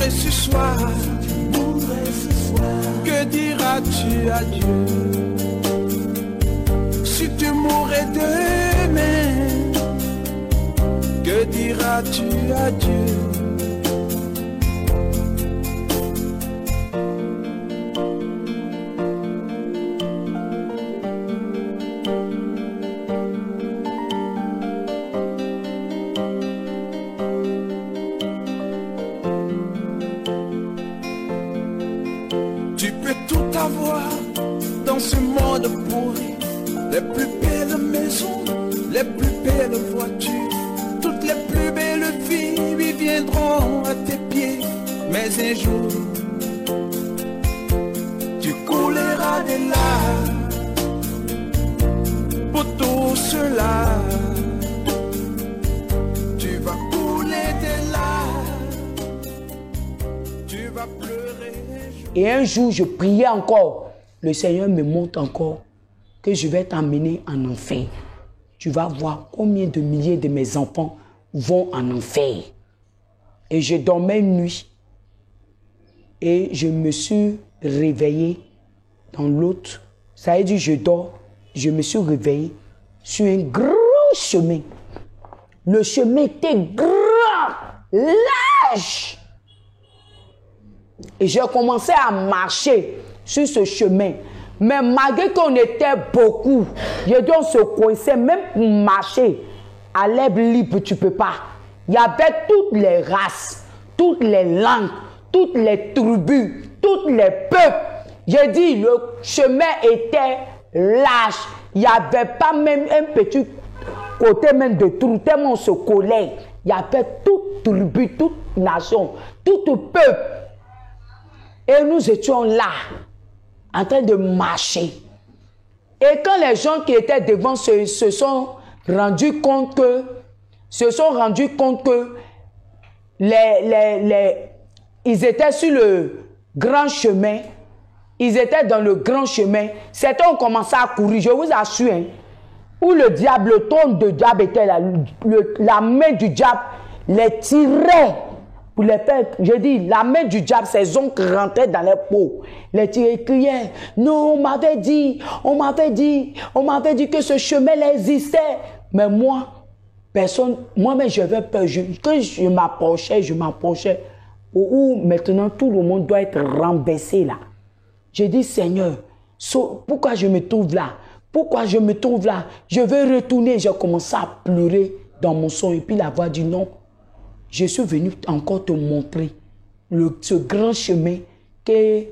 mourrais ce soir, que diras-tu à Dieu? Si tu mourrais demain, que diras-tu à Dieu? Tu peux tout avoir dans ce monde pourri, les plus belles maisons, les plus belles voitures, toutes les plus belles filles viendront à tes pieds. Mais un jour, tu couleras des larmes pour tout cela. Tu vas couler des larmes, tu vas pleurer. Et un jour, je priais encore. Le Seigneur me montre encore que je vais t'emmener en enfer. Tu vas voir combien de milliers de mes enfants vont en enfer. Et je dormais une nuit. Et je me suis réveillé dans l'autre. Ça a dit, je dors. Je me suis réveillé sur un grand chemin. Le chemin était grand, large. Et j'ai commencé à marcher sur ce chemin. Mais malgré qu'on était beaucoup, je dis on se coinçait, même pour marcher à l'air libre, tu ne peux pas. Il y avait toutes les races, toutes les langues, toutes les tribus, tous les peuples. J'ai dit, le chemin était large. Il n'y avait pas même un petit côté même de trou, tellement on se collait. Il y avait toute tribu, toute nation, tout peuple. Et nous étions là, en train de marcher. Et quand les gens qui étaient devant se sont rendus compte que, ils étaient sur le grand chemin, ils étaient dans le grand chemin, certains ont commencé à courir, je vous assure, hein, où le diable, le trône de diable était là, la main du diable les tirait. Pour les faire, je dis, la main du diable, ses ongles rentraient dans les peaux. Les tirer criaient. Non, on m'avait dit que ce chemin existait. Mais moi, personne, moi-même, j'avais peur. Quand je m'approchais, où maintenant tout le monde doit être renversé là. J'ai dit, Seigneur, pourquoi je me trouve là? Pourquoi je me trouve là? Je veux retourner. J'ai commencé à pleurer dans mon son. Et puis la voix dit non. Je suis venu encore te montrer ce grand chemin que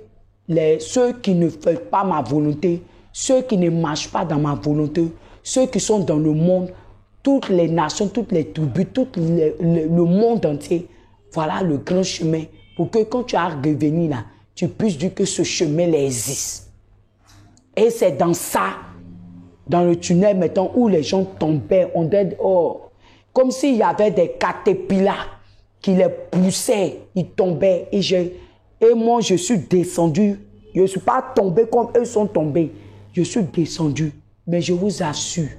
ceux qui ne font pas ma volonté, ceux qui ne marchent pas dans ma volonté, ceux qui sont dans le monde, toutes les nations, toutes les tribus, le monde entier, voilà le grand chemin pour que quand tu as revenu là, tu puisses dire que ce chemin existe. Et c'est dans ça, dans le tunnel maintenant où les gens tombaient, on dit, oh, comme s'il y avait des caterpillars qui les poussaient, ils tombaient. Et moi, je suis descendu. Je ne suis pas tombé comme eux sont tombés. Je suis descendu. Mais je vous assure,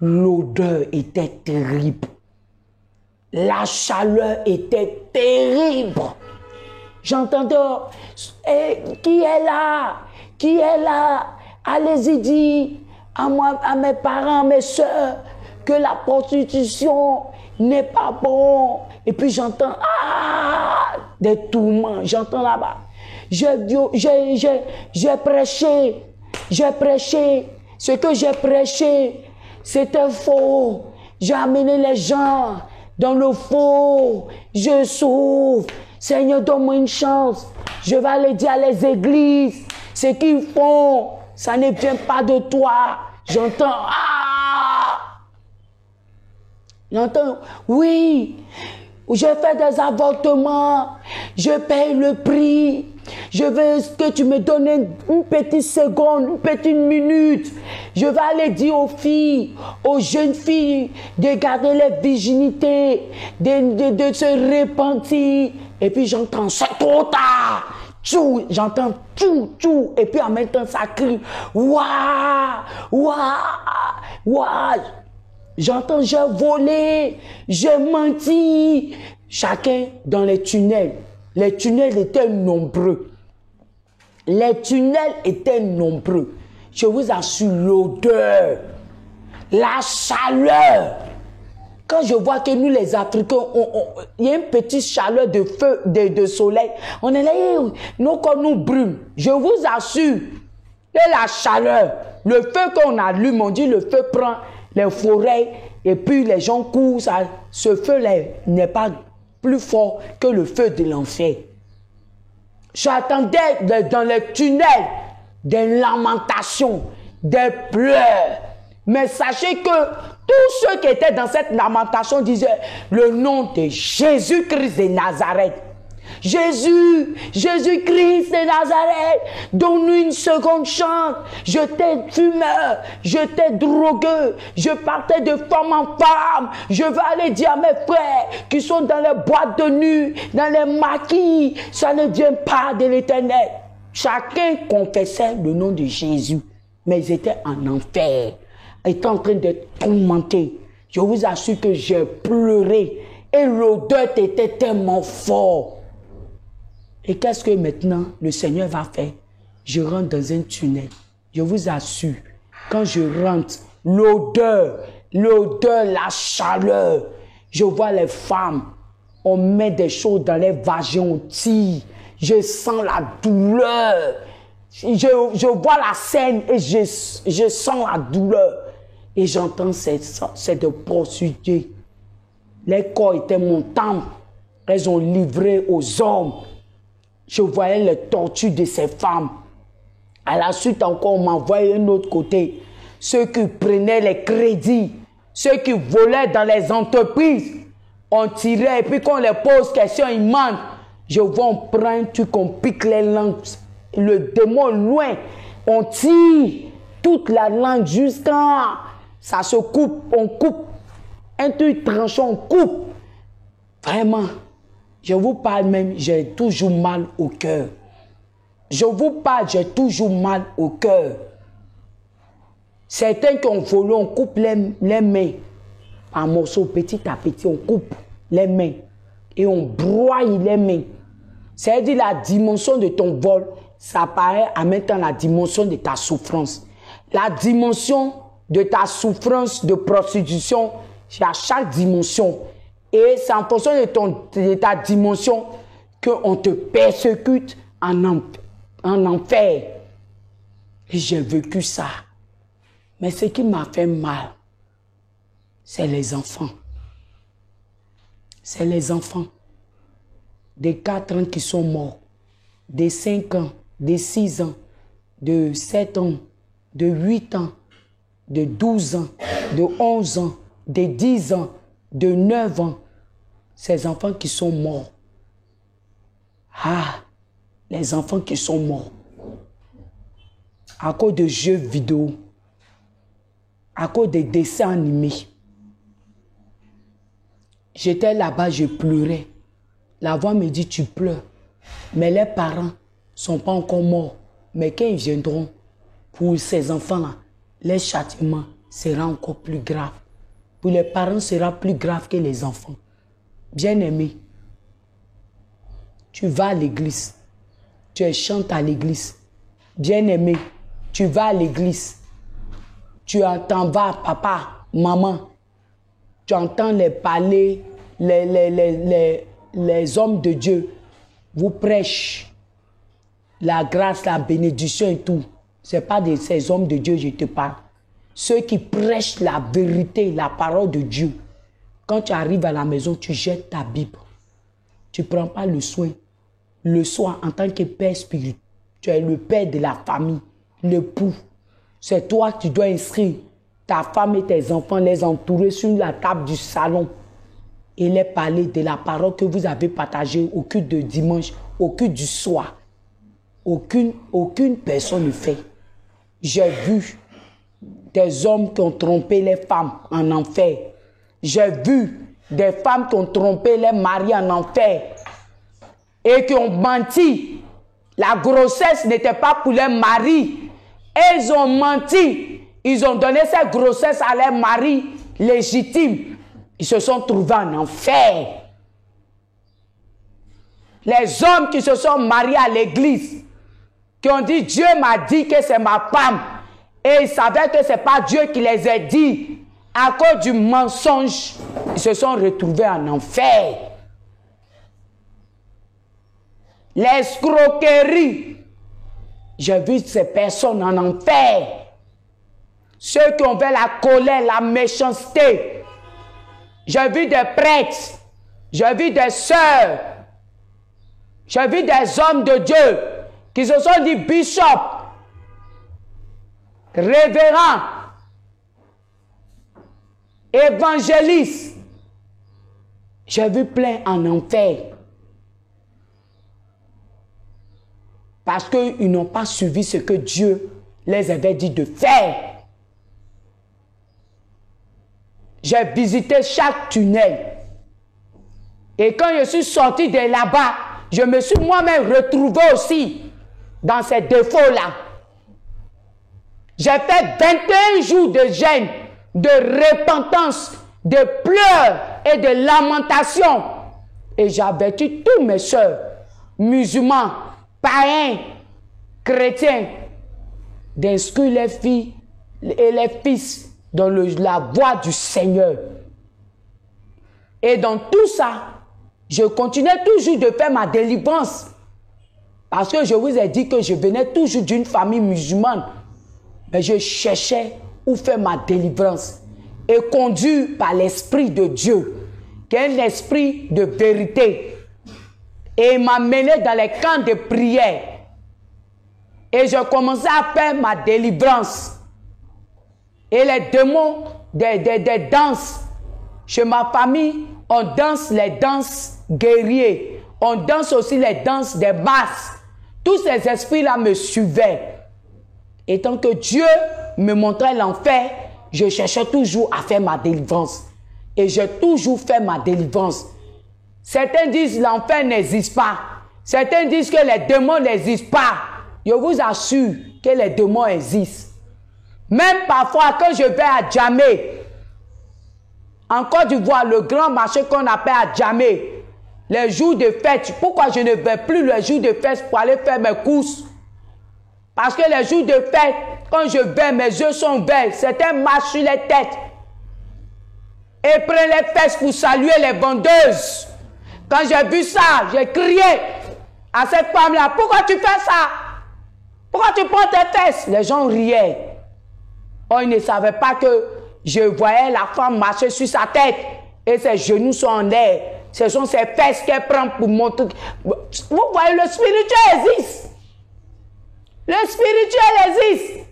l'odeur était terrible. La chaleur était terrible. J'entendais, qui est là? Qui est là? Allez-y dire à moi, à mes parents, mes soeurs, que la prostitution n'est pas bon. Et puis j'entends des tourments, j'entends là-bas. J'ai prêché. Ce que j'ai prêché, c'était faux. J'ai amené les gens dans le faux. Je souffre. Seigneur, donne-moi une chance. Je vais aller dire à les églises, ce qu'ils font, ça ne vient pas de toi. J'entends, j'entends, oui, j'ai fait des avortements, je paye le prix, je veux que tu me donnes une petite seconde, une petite minute. Je vais aller dire aux filles, aux jeunes filles, de garder leur virginité, de se repentir. Et puis j'entends, c'est trop tard. J'entends tout, et puis en même temps ça crie, waouh, waouh, waouh. J'entends, j'ai volé, j'ai menti. Chacun dans les tunnels, Les tunnels étaient nombreux. Les tunnels étaient nombreux. Je vous assure, l'odeur, la chaleur. Quand je vois que nous, les Africains, il y a une petite chaleur de feu, de soleil, on est là, nos corps nous brûlent. Je vous assure, et la chaleur, le feu qu'on allume, on dit le feu prend les forêts et puis les gens courent. Ce feu-là n'est pas plus fort que le feu de l'enfer. J'attendais dans les tunnels des lamentations, des pleurs. Mais sachez que tous ceux qui étaient dans cette lamentation disaient le nom de Jésus-Christ de Nazareth. Jésus, Jésus-Christ de Nazareth, donne-nous une seconde chance. J'étais fumeur, j'étais drogueux, je partais de femme en femme. Je vais aller dire à mes frères qui sont dans les boîtes de nuit, dans les maquis, ça ne vient pas de l'Éternel. Chacun confessait le nom de Jésus, mais ils étaient en enfer, étaient en train d'être tourmentés. Je vous assure que j'ai pleuré et l'odeur était tellement forte. Et qu'est-ce que maintenant le Seigneur va faire? Je rentre dans un tunnel. Je vous assure, quand je rentre, l'odeur, la chaleur, je vois les femmes, on met des choses dans les vagins, on tire, je sens la douleur, je vois la scène et je sens la douleur. Et j'entends cette prostituée. Les corps étaient mon temple, elles ont livré aux hommes. Je voyais les tortures de ces femmes. À la suite encore, on m'envoyait un autre côté. Ceux qui prenaient les crédits, ceux qui volaient dans les entreprises, on tirait et puis quand on les pose question, ils mentent. Je vois, on prend un truc, on pique les langues. Le démon loin, on tire toute la langue jusqu'à ça se coupe, on coupe. Un truc tranchant, on coupe. Vraiment. Je vous parle même, j'ai toujours mal au cœur. Je vous parle, j'ai toujours mal au cœur. Certains qui ont volé, on coupe les mains. Par morceaux, petit à petit, on coupe les mains. Et on broie les mains. C'est-à-dire la dimension de ton vol, ça paraît en même temps la dimension de ta souffrance. La dimension de ta souffrance de prostitution, c'est à chaque dimension. Et c'est en fonction de ta dimension qu'on te persécute en enfer. Et j'ai vécu ça. Mais ce qui m'a fait mal, c'est les enfants. C'est les enfants. Des 4 ans qui sont morts. Des 5 ans, des 6 ans, de 7 ans, de 8 ans, de 12 ans, de 11 ans, de 10 ans, de 9 ans. Ces enfants qui sont morts. Ah, les enfants qui sont morts. À cause de jeux vidéo. À cause des dessins animés. J'étais là-bas, je pleurais. La voix me dit, tu pleures. Mais les parents ne sont pas encore morts. Mais quand ils viendront, pour ces enfants-là, les châtiments seront encore plus graves. Pour les parents, ce sera plus grave que les enfants. Bien-aimé, tu vas à l'église, tu chantes à l'église. Bien-aimé, tu vas à l'église, tu entends, papa, maman, tu entends les parler, les hommes de Dieu vous prêchent la grâce, la bénédiction et tout. Ce n'est pas de ces hommes de Dieu que je te parle. Ceux qui prêchent la vérité, la parole de Dieu. Quand tu arrives à la maison, tu jettes ta Bible. Tu ne prends pas le soin. Le soir, en tant que père spirituel, tu es le père de la famille, l'époux. C'est toi qui dois inscrire ta femme et tes enfants, les entourer sur la table du salon et les parler de la parole que vous avez partagée au culte de dimanche, au culte du soir. Aucune personne ne fait. J'ai vu des hommes qui ont trompé les femmes en enfer. J'ai vu des femmes qui ont trompé les maris en enfer et qui ont menti. La grossesse n'était pas pour les maris. Ils ont menti. Ils ont donné cette grossesse à leurs maris légitimes. Ils se sont trouvés en enfer. Les hommes qui se sont mariés à l'église, qui ont dit Dieu m'a dit que c'est ma femme, et ils savaient que ce n'est pas Dieu qui les a dit, à cause du mensonge, ils se sont retrouvés en enfer. L'escroquerie, j'ai vu ces personnes en enfer. Ceux qui ont fait la colère, la méchanceté. J'ai vu des prêtres, j'ai vu des sœurs, j'ai vu des hommes de Dieu qui se sont dit bishop, révérend, évangéliste. J'ai vu plein en enfer. Parce qu'ils n'ont pas suivi ce que Dieu les avait dit de faire. J'ai visité chaque tunnel. Et quand je suis sorti de là-bas, je me suis moi-même retrouvé aussi dans ces défauts-là. J'ai fait 21 jours de jeûne, de repentance, de pleurs et de lamentation. Et j'ai averti tous mes soeurs, musulmans, païens, chrétiens, d'inscrire les filles et les fils dans la voie du Seigneur. Et dans tout ça, je continuais toujours de faire ma délivrance. Parce que je vous ai dit que je venais toujours d'une famille musulmane. Mais je cherchais où faire ma délivrance. Et conduit par l'Esprit de Dieu, qui est l'Esprit de vérité. Et il m'a mené dans les camps de prière. Et je commençais à faire ma délivrance. Et les démons des danses. Chez ma famille, on danse les danses guerriers. On danse aussi les danses des masses. Tous ces esprits-là me suivaient. Et tant que Dieu me montrait l'enfer, je cherchais toujours à faire ma délivrance. Et j'ai toujours fait ma délivrance. Certains disent l'enfer n'existe pas. Certains disent que les démons n'existent pas. Je vous assure que les démons existent. Même parfois, quand je vais à Djamé, en Côte d'Ivoire, le grand marché qu'on appelle à Djamé, les jours de fête, pourquoi je ne vais plus les jours de fête pour aller faire mes courses? Parce que les jours de fête, quand je vais, mes yeux sont ouverts, certains marchent sur les têtes et prennent les fesses pour saluer les vendeuses. Quand j'ai vu ça, j'ai crié à cette femme-là, pourquoi tu fais ça? Pourquoi tu prends tes fesses? Les gens riaient. Oh, ils ne savaient pas que je voyais la femme marcher sur sa tête et ses genoux sont en l'air. Ce sont ses fesses qu'elle prend pour montrer. Vous voyez, le spirituel existe. Le spirituel existe.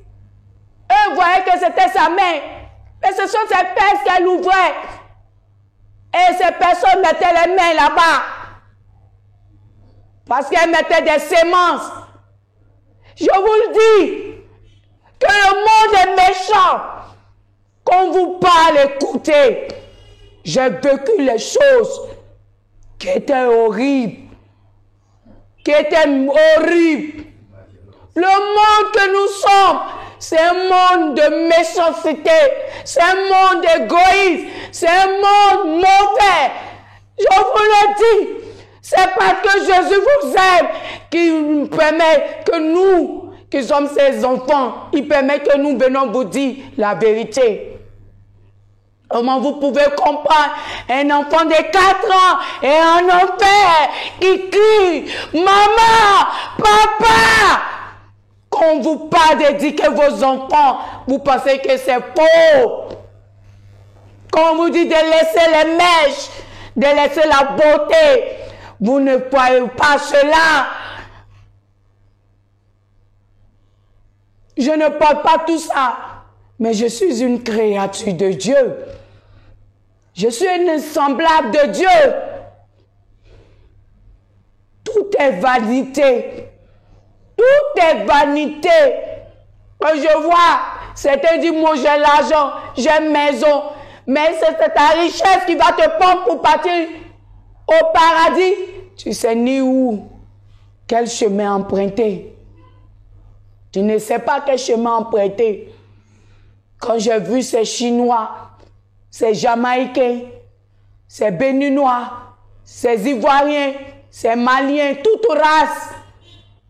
Eux voyaient que c'était sa main. Mais ce sont ses fesses qu'elle ouvrait. Et ces personnes mettaient les mains là-bas. Parce qu'elles mettaient des sémences. Je vous le dis. Que le monde est méchant. Qu'on vous parle, écoutez. J'ai vécu les choses qui étaient horribles. Qui étaient horribles. Le monde que nous sommes, c'est un monde de méchanceté. C'est un monde égoïste. C'est un monde mauvais. Je vous le dis. C'est parce que Jésus vous aime qu'il permet que nous, qui sommes ses enfants, il permet que nous venons vous dire la vérité. Comment vous pouvez comprendre un enfant de 4 ans et un enfer qui crie « Maman, papa !» Quand on vous parle d'éduquer vos enfants, vous pensez que c'est faux. Quand on vous dit de laisser les mèches, de laisser la beauté, vous ne voyez pas cela. Je ne parle pas tout ça, mais je suis une créature de Dieu. Je suis une semblable de Dieu. Tout est vanité. Tout est vanité. Quand je vois, certains disent, moi j'ai l'argent, j'ai une maison, mais c'est ta richesse qui va te prendre pour partir au paradis. Tu sais ni où, quel chemin emprunter. Tu ne sais pas quel chemin emprunter. Quand j'ai vu ces Chinois, ces Jamaïcains, ces Béninois, ces Ivoiriens, ces Maliens, toute race,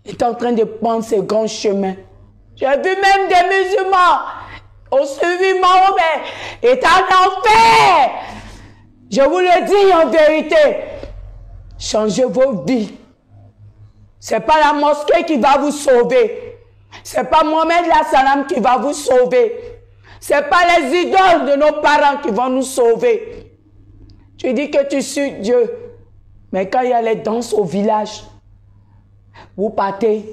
est en train de prendre ces grands chemins. J'ai vu même des musulmans ont suivi Mahomet, est en enfer. Je vous le dis en vérité, changez vos vies. Ce n'est pas la mosquée qui va vous sauver. Ce n'est pas Mohamed Salam qui va vous sauver. Ce n'est pas les idoles de nos parents qui vont nous sauver. Tu dis que tu suis Dieu. Mais quand il y a les danses au village, vous partez.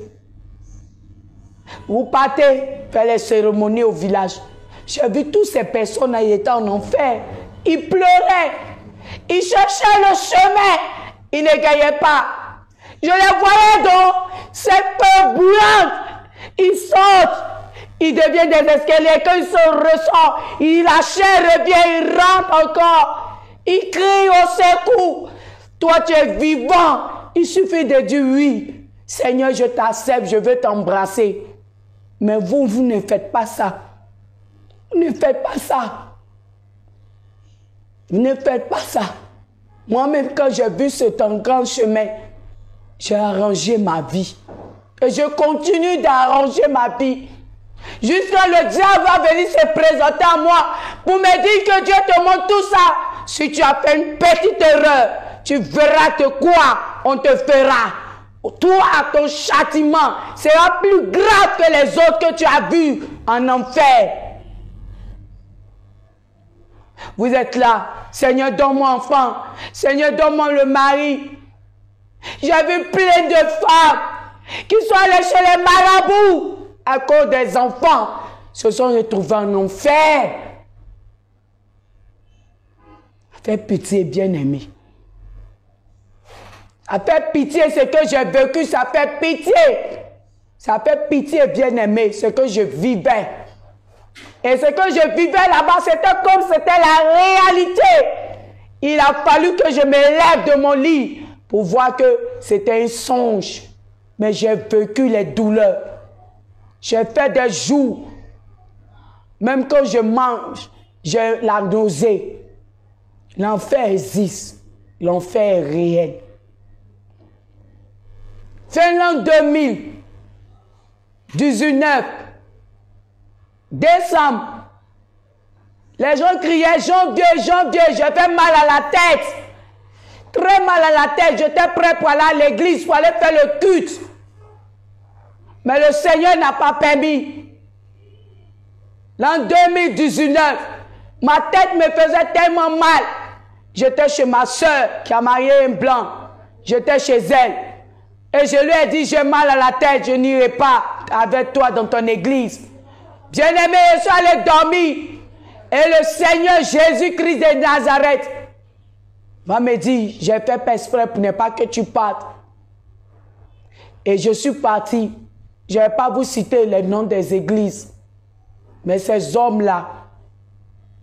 Vous partez faire les cérémonies au village. J'ai vu toutes ces personnes, ils étaient en enfer. Ils pleuraient. Ils cherchaient le chemin. Ils ne gagnaient pas. Je les voyais dans cette peur brûlante. Ils sautent. Ils deviennent des escaliers. Quand ils se ressortent, la chair revient, ils rentrent encore. Ils crient au secours. Toi, tu es vivant. Il suffit de dire oui. Seigneur, je t'accepte, je veux t'embrasser. Mais vous ne faites pas ça. Vous ne faites pas ça. Vous ne faites pas ça. Moi-même, quand j'ai vu ce grand chemin, j'ai arrangé ma vie. Et je continue d'arranger ma vie. Jusqu'à le diable va venir se présenter à moi pour me dire que Dieu te montre tout ça. Si tu as fait une petite erreur, tu verras de quoi on te fera. Toi, ton châtiment sera plus grave que les autres que tu as vus en enfer. Vous êtes là. Seigneur, donne-moi enfant. Seigneur, donne-moi le mari. J'ai vu plein de femmes qui sont allées chez les marabouts à cause des enfants. Se sont retrouvés en enfer. Fais pitié, bien-aimé. Ça fait pitié ce que j'ai vécu, ça fait pitié. Ça fait pitié, bien-aimé, ce que je vivais. Et ce que je vivais là-bas, c'était comme c'était la réalité. Il a fallu que je me lève de mon lit pour voir que c'était un songe. Mais j'ai vécu les douleurs. J'ai fait des jours. Même quand je mange, j'ai la nausée. L'enfer existe. L'enfer est réel. Fin l'an 2019, décembre, les gens criaient janvier, janvier, j'ai fait mal à la tête. Très mal à la tête, j'étais prêt pour aller à l'église, pour aller faire le culte. Mais le Seigneur n'a pas permis. L'an 2019, ma tête me faisait tellement mal. J'étais chez ma soeur qui a marié un blanc. J'étais chez elle. Et je lui ai dit, j'ai mal à la tête, je n'irai pas avec toi dans ton église. Bien-aimé, je suis allé dormir. Et le Seigneur Jésus-Christ de Nazareth va me dire, j'ai fait exprès pour ne pas que tu partes. Et je suis parti. Je ne vais pas vous citer les noms des églises. Mais ces hommes-là,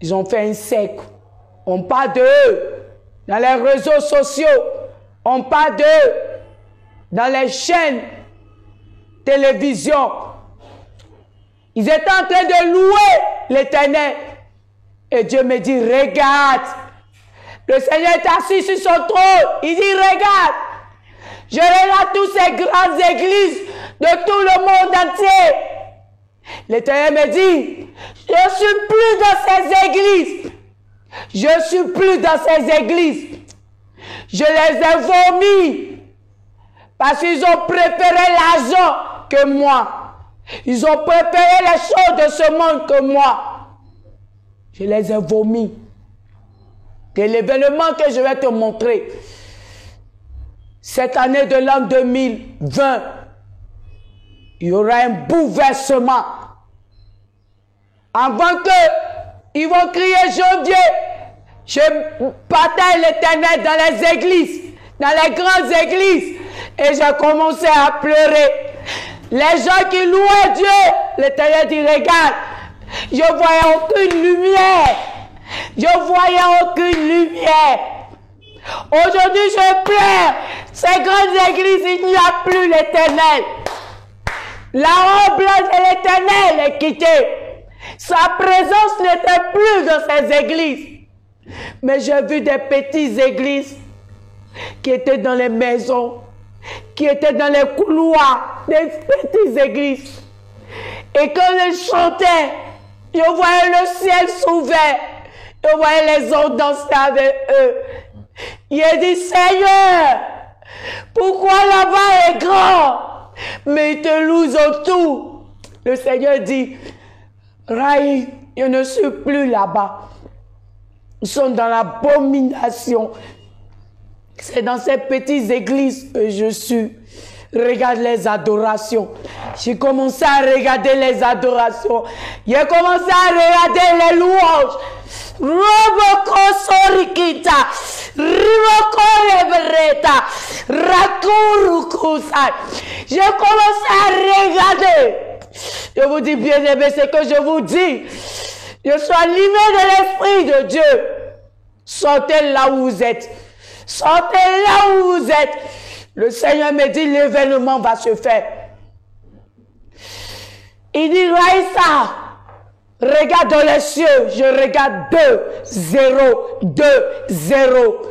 ils ont fait un siècle. On parle d'eux dans les réseaux sociaux. On parle d'eux dans les chaînes télévision. Ils étaient en train de louer l'Éternel. Et Dieu me dit, regarde. Le Seigneur est assis sur son trône. Il dit, regarde. Je regarde toutes ces grandes églises de tout le monde entier. L'Éternel me dit, je ne suis plus dans ces églises. Je ne suis plus dans ces églises. Je les ai vomis. Parce qu'ils ont préféré l'argent que moi. Ils ont préféré les choses de ce monde que moi. Je les ai vomis. C'est l'événement que je vais te montrer. Cette année de l'an 2020, il y aura un bouleversement. Avant qu'ils vont crier janvier, je bataille l'Éternel dans les églises, dans les grandes églises. Et j'ai commencé à pleurer. Les gens qui louaient Dieu, l'Éternel dit, regarde, je ne voyais aucune lumière. Je ne voyais aucune lumière. Aujourd'hui, je pleure. Ces grandes églises, il n'y a plus l'Éternel. La robe blanche de l'Éternel est quittée. Sa présence n'était plus dans ces églises. Mais j'ai vu des petites églises qui étaient dans les maisons, qui étaient dans les couloirs des petites églises. Et quand ils chantaient, je voyais le ciel s'ouvrir. Je voyais les autres danser avec eux. Il a dit, Seigneur, pourquoi là-bas est grand, mais ils te louent autour. Le Seigneur dit, Raï, je ne suis plus là-bas. Ils sont dans l'abomination. C'est dans ces petites églises que je suis. Regarde les adorations. J'ai commencé à regarder les adorations. J'ai commencé à regarder les louanges. Roboko sorikita, Riboko lebreta, Rakuru kusai. J'ai commencé à regarder. Je vous dis bien aimé, c'est que je vous dis. Je suis animé de l'Esprit de Dieu. Sortez là où vous êtes. Sortez là où vous êtes. Le Seigneur me dit, l'événement va se faire. Il dit, Raïssa, regarde dans les cieux. Je regarde 2, 0, 2, 0.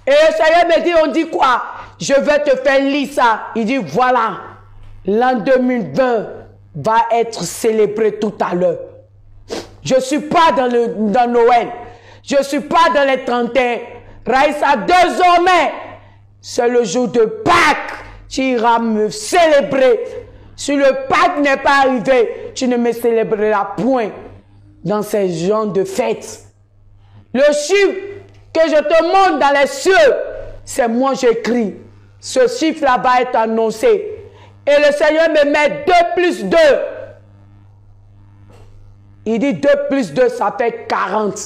Et le Seigneur me dit, on dit quoi? Je vais te faire lire ça. Il dit, voilà, l'an 2020 va être célébré tout à l'heure. Je ne suis pas dans Noël. Je ne suis pas dans les 31. Raïssa, désormais, c'est le jour de Pâques. Tu iras me célébrer. Si le Pâques n'est pas arrivé, tu ne me célébreras point dans ces genres de fêtes. Le chiffre que je te montre dans les cieux, c'est moi j'écris. Ce chiffre-là va être annoncé. Et le Seigneur me met 2 plus 2. Il dit 2 plus 2, ça fait 40.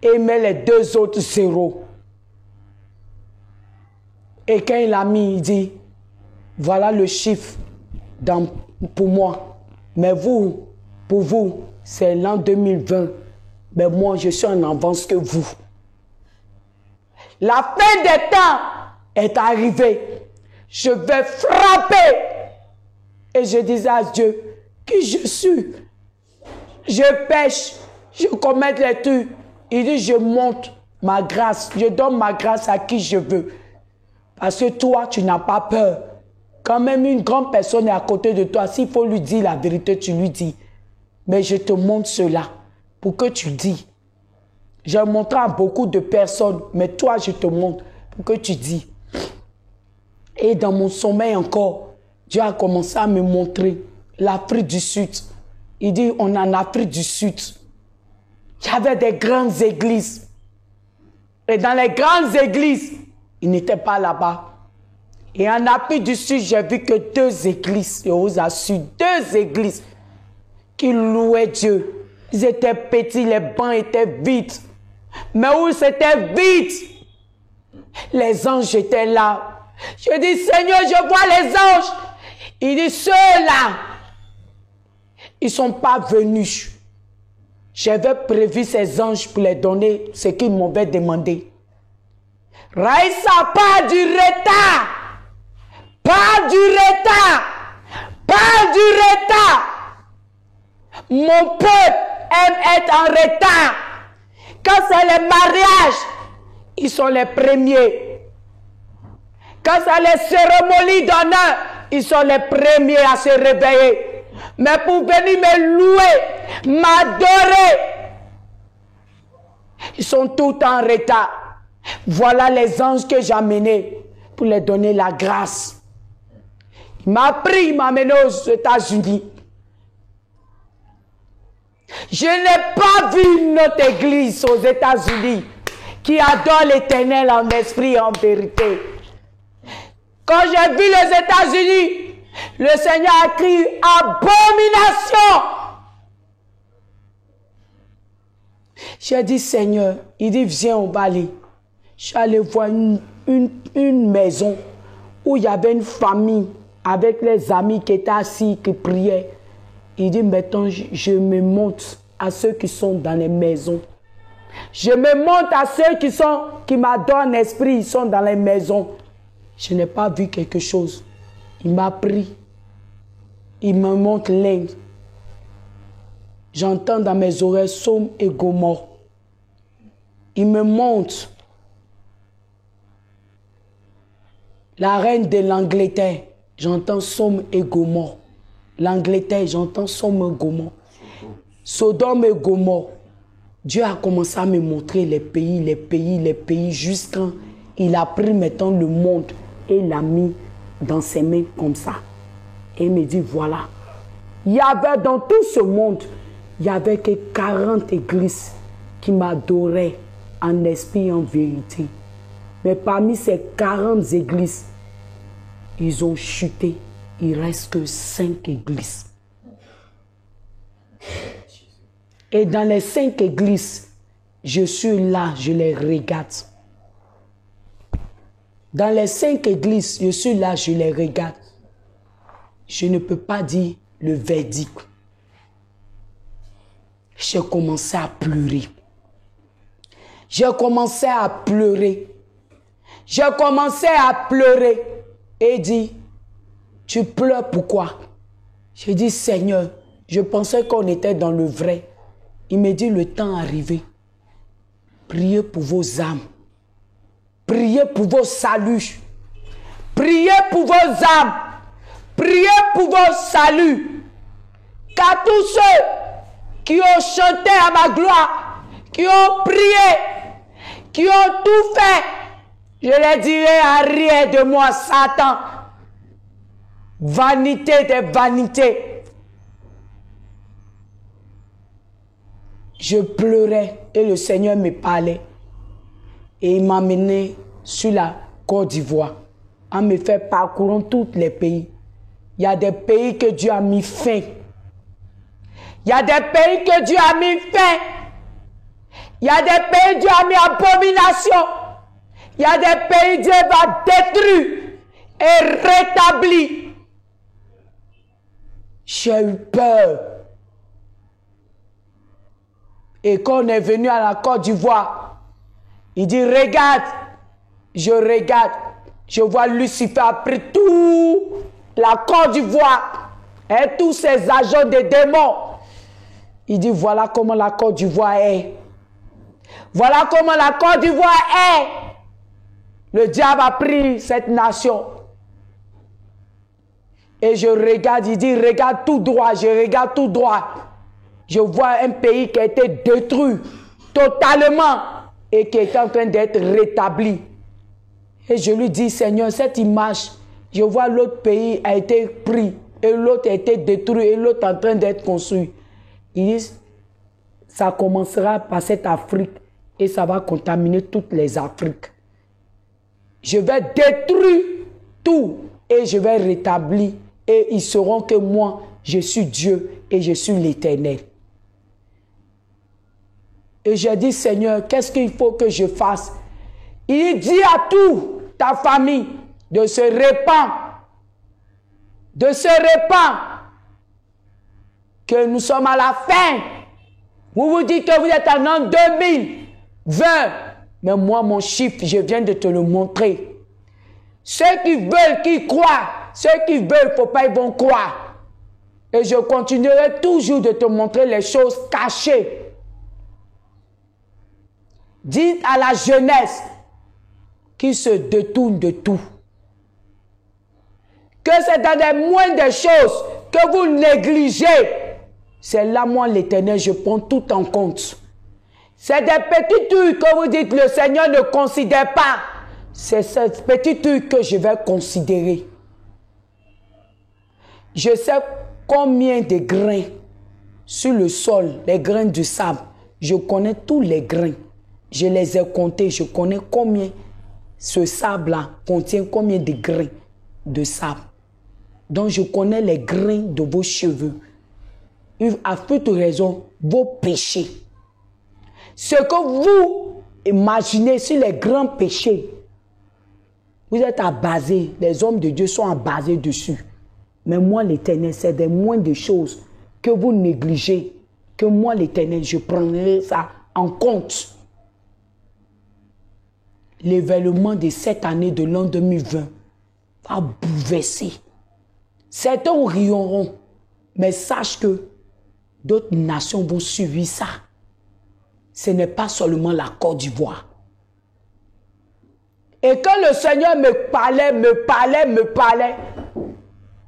Et il met les 2 autres zéros. Et quand il a mis, il dit, voilà le chiffre pour moi. Mais vous, pour vous, c'est l'an 2020. Mais moi, je suis en avance que vous. La fin des temps est arrivée. Je vais frapper. Et je disais à Dieu, qui je suis? Je pêche, je commets les trucs. Il dit, je monte ma grâce. Je donne ma grâce à qui je veux. Parce que toi, tu n'as pas peur. Quand même une grande personne est à côté de toi, s'il faut lui dire la vérité, tu lui dis. Mais je te montre cela pour que tu dis. J'ai montré à beaucoup de personnes, mais toi, je te montre pour que tu dis. Et dans mon sommeil encore, Dieu a commencé à me montrer l'Afrique du Sud. Il dit, on est en Afrique du Sud. Il y avait des grandes églises. Et dans les grandes églises, il n'était pas là-bas. Et en Afrique du Sud, j'ai vu que 2 églises, je vous assure, 2 églises qui louaient Dieu. Ils étaient petits, les bancs étaient vides. Mais où c'était vide, les anges étaient là. Je dis, Seigneur, je vois les anges. Il dit, ceux-là, ils ne sont pas venus. J'avais prévu ces anges pour les donner ce qu'ils m'avaient demandé. Raïssa, pas du retard. Pas du retard. Pas du retard. Mon peuple aime être en retard. Quand c'est les mariages, ils sont les premiers. Quand c'est les cérémonies d'honneur, ils sont les premiers à se réveiller. Mais pour venir me louer, m'adorer, ils sont tout en retard. Voilà les anges que j'ai amenés pour leur donner la grâce. Il m'a pris, il m'a amené aux États-Unis. Je n'ai pas vu une autre église aux États-Unis qui adore l'Éternel en esprit et en vérité. Quand j'ai vu les États-Unis, le Seigneur a crié abomination. J'ai dit, Seigneur, il dit, viens au balai. Je suis allé voir une maison où il y avait une famille avec les amis qui étaient assis, qui priaient. Il dit, maintenant, je me montre à ceux qui sont dans les maisons. Je me montre à ceux qui m'adorent en esprit, ils sont dans les maisons. Je n'ai pas vu quelque chose. Il m'a pris. Il me montre l'Inde. J'entends dans mes oreilles Sodome et Gomorrhe. Il me montre. La reine de l'Angleterre, j'entends Somme et Gomorrhe. L'Angleterre, j'entends Somme et Gomorrhe. Sodome et Gomorrhe. Dieu a commencé à me montrer les pays, jusqu'à il a pris maintenant le monde et l'a mis dans ses mains comme ça. Et il me dit, voilà. Il y avait dans tout ce monde, il y avait que 40 églises qui m'adoraient en esprit et en vérité. Mais parmi ces 40 églises, ils ont chuté. Il ne reste que 5 églises. Et dans les 5 églises, je suis là, je les regarde. Dans les 5 églises, je suis là, je les regarde. Je ne peux pas dire le verdict. J'ai commencé à pleurer. J'ai commencé à pleurer. J'ai commencé à pleurer. Et il dit, tu pleures pourquoi? J'ai dit, Seigneur, je pensais qu'on était dans le vrai. Il me dit, le temps est arrivé. Priez pour vos âmes. Priez pour vos saluts. Priez pour vos âmes. Priez pour vos saluts. Car tous ceux qui ont chanté à ma gloire, qui ont prié, qui ont tout fait, je les dirai à rien de moi, Satan. Vanité des vanités. Je pleurais et le Seigneur me parlait. Et il m'a mené sur la Côte d'Ivoire. En me fait parcourir tous les pays. Il y a des pays que Dieu a mis fin. Il y a des pays que Dieu a mis fin. Il y a des pays que Dieu a mis abomination. Il y a des pays que Dieu va détruire et rétablir. J'ai eu peur. Et quand on est venu à la Côte d'Ivoire, il dit, regarde, je regarde, je vois Lucifer a pris tout la Côte d'Ivoire et tous ces agents de démons. Il dit, voilà comment la Côte d'Ivoire est. Voilà comment la Côte d'Ivoire est. Le diable a pris cette nation. Et je regarde, il dit, regarde tout droit, je regarde tout droit. Je vois un pays qui a été détruit totalement et qui est en train d'être rétabli. Et je lui dis, Seigneur, cette image, je vois l'autre pays a été pris et l'autre a été détruit et l'autre en train d'être construit. Il dit, ça commencera par cette Afrique et ça va contaminer toutes les Afriques. Je vais détruire tout et je vais rétablir et ils sauront que moi, je suis Dieu et je suis l'Éternel. Et j'ai dit, Seigneur, qu'est-ce qu'il faut que je fasse? Il dit à toute ta famille de se répandre. De se répandre. Que nous sommes à la fin. Vous vous dites que vous êtes en an 2020. Mais moi, mon chiffre, je viens de te le montrer. Ceux qui veulent, qui croient. Ceux qui veulent, il ne faut pas, ils vont croire. Et je continuerai toujours de te montrer les choses cachées. Dites à la jeunesse qui se détourne de tout que c'est dans les moindres choses que vous négligez. C'est là, moi, l'Éternel, je prends tout en compte. C'est des petits trucs que vous dites le Seigneur ne considère pas. C'est ces petits trucs que je vais considérer. Je sais combien de grains sur le sol, les grains du sable. Je connais tous les grains. Je les ai comptés. Je connais combien ce sable-là contient combien de grains de sable. Donc, je connais les grains de vos cheveux. À toute raison, vos péchés. Ce que vous imaginez sur les grands péchés, vous êtes abassés. Les hommes de Dieu sont abassés dessus. Mais moi, l'Éternel, c'est des moindres choses que vous négligez. Que moi, l'Éternel, je prendrai ça en compte. L'événement de cette année de l'an 2020 va bouleverser. Certains rieront, mais sache que d'autres nations vont suivre ça. Ce n'est pas seulement la Côte d'Ivoire. Et quand le Seigneur me parlait,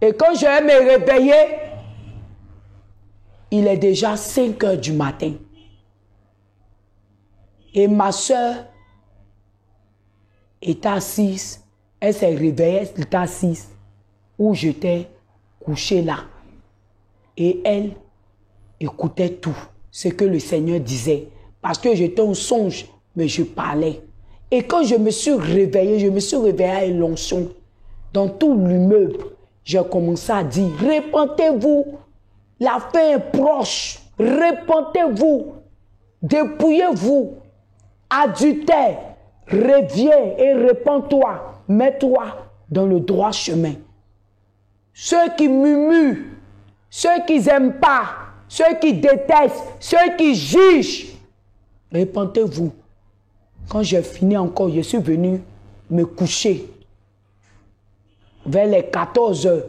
et quand je vais me réveiller, il est déjà 5 heures du matin. Et ma soeur était assise, elle s'est réveillée, elle était assise, où j'étais couché là. Et elle écoutait tout ce que le Seigneur disait. Parce que j'étais en songe, mais je parlais. Et quand je me suis réveillé à l'onction. Dans tout l'immeuble, j'ai commencé à dire, répentez-vous, la fin est proche, répentez-vous, dépouillez-vous, adultère, reviens et répands-toi, mets-toi dans le droit chemin. Ceux qui murmurent, ceux qui n'aiment pas, ceux qui détestent, ceux qui jugent, répentez-vous. Quand j'ai fini encore, je suis venu me coucher vers les 14 heures.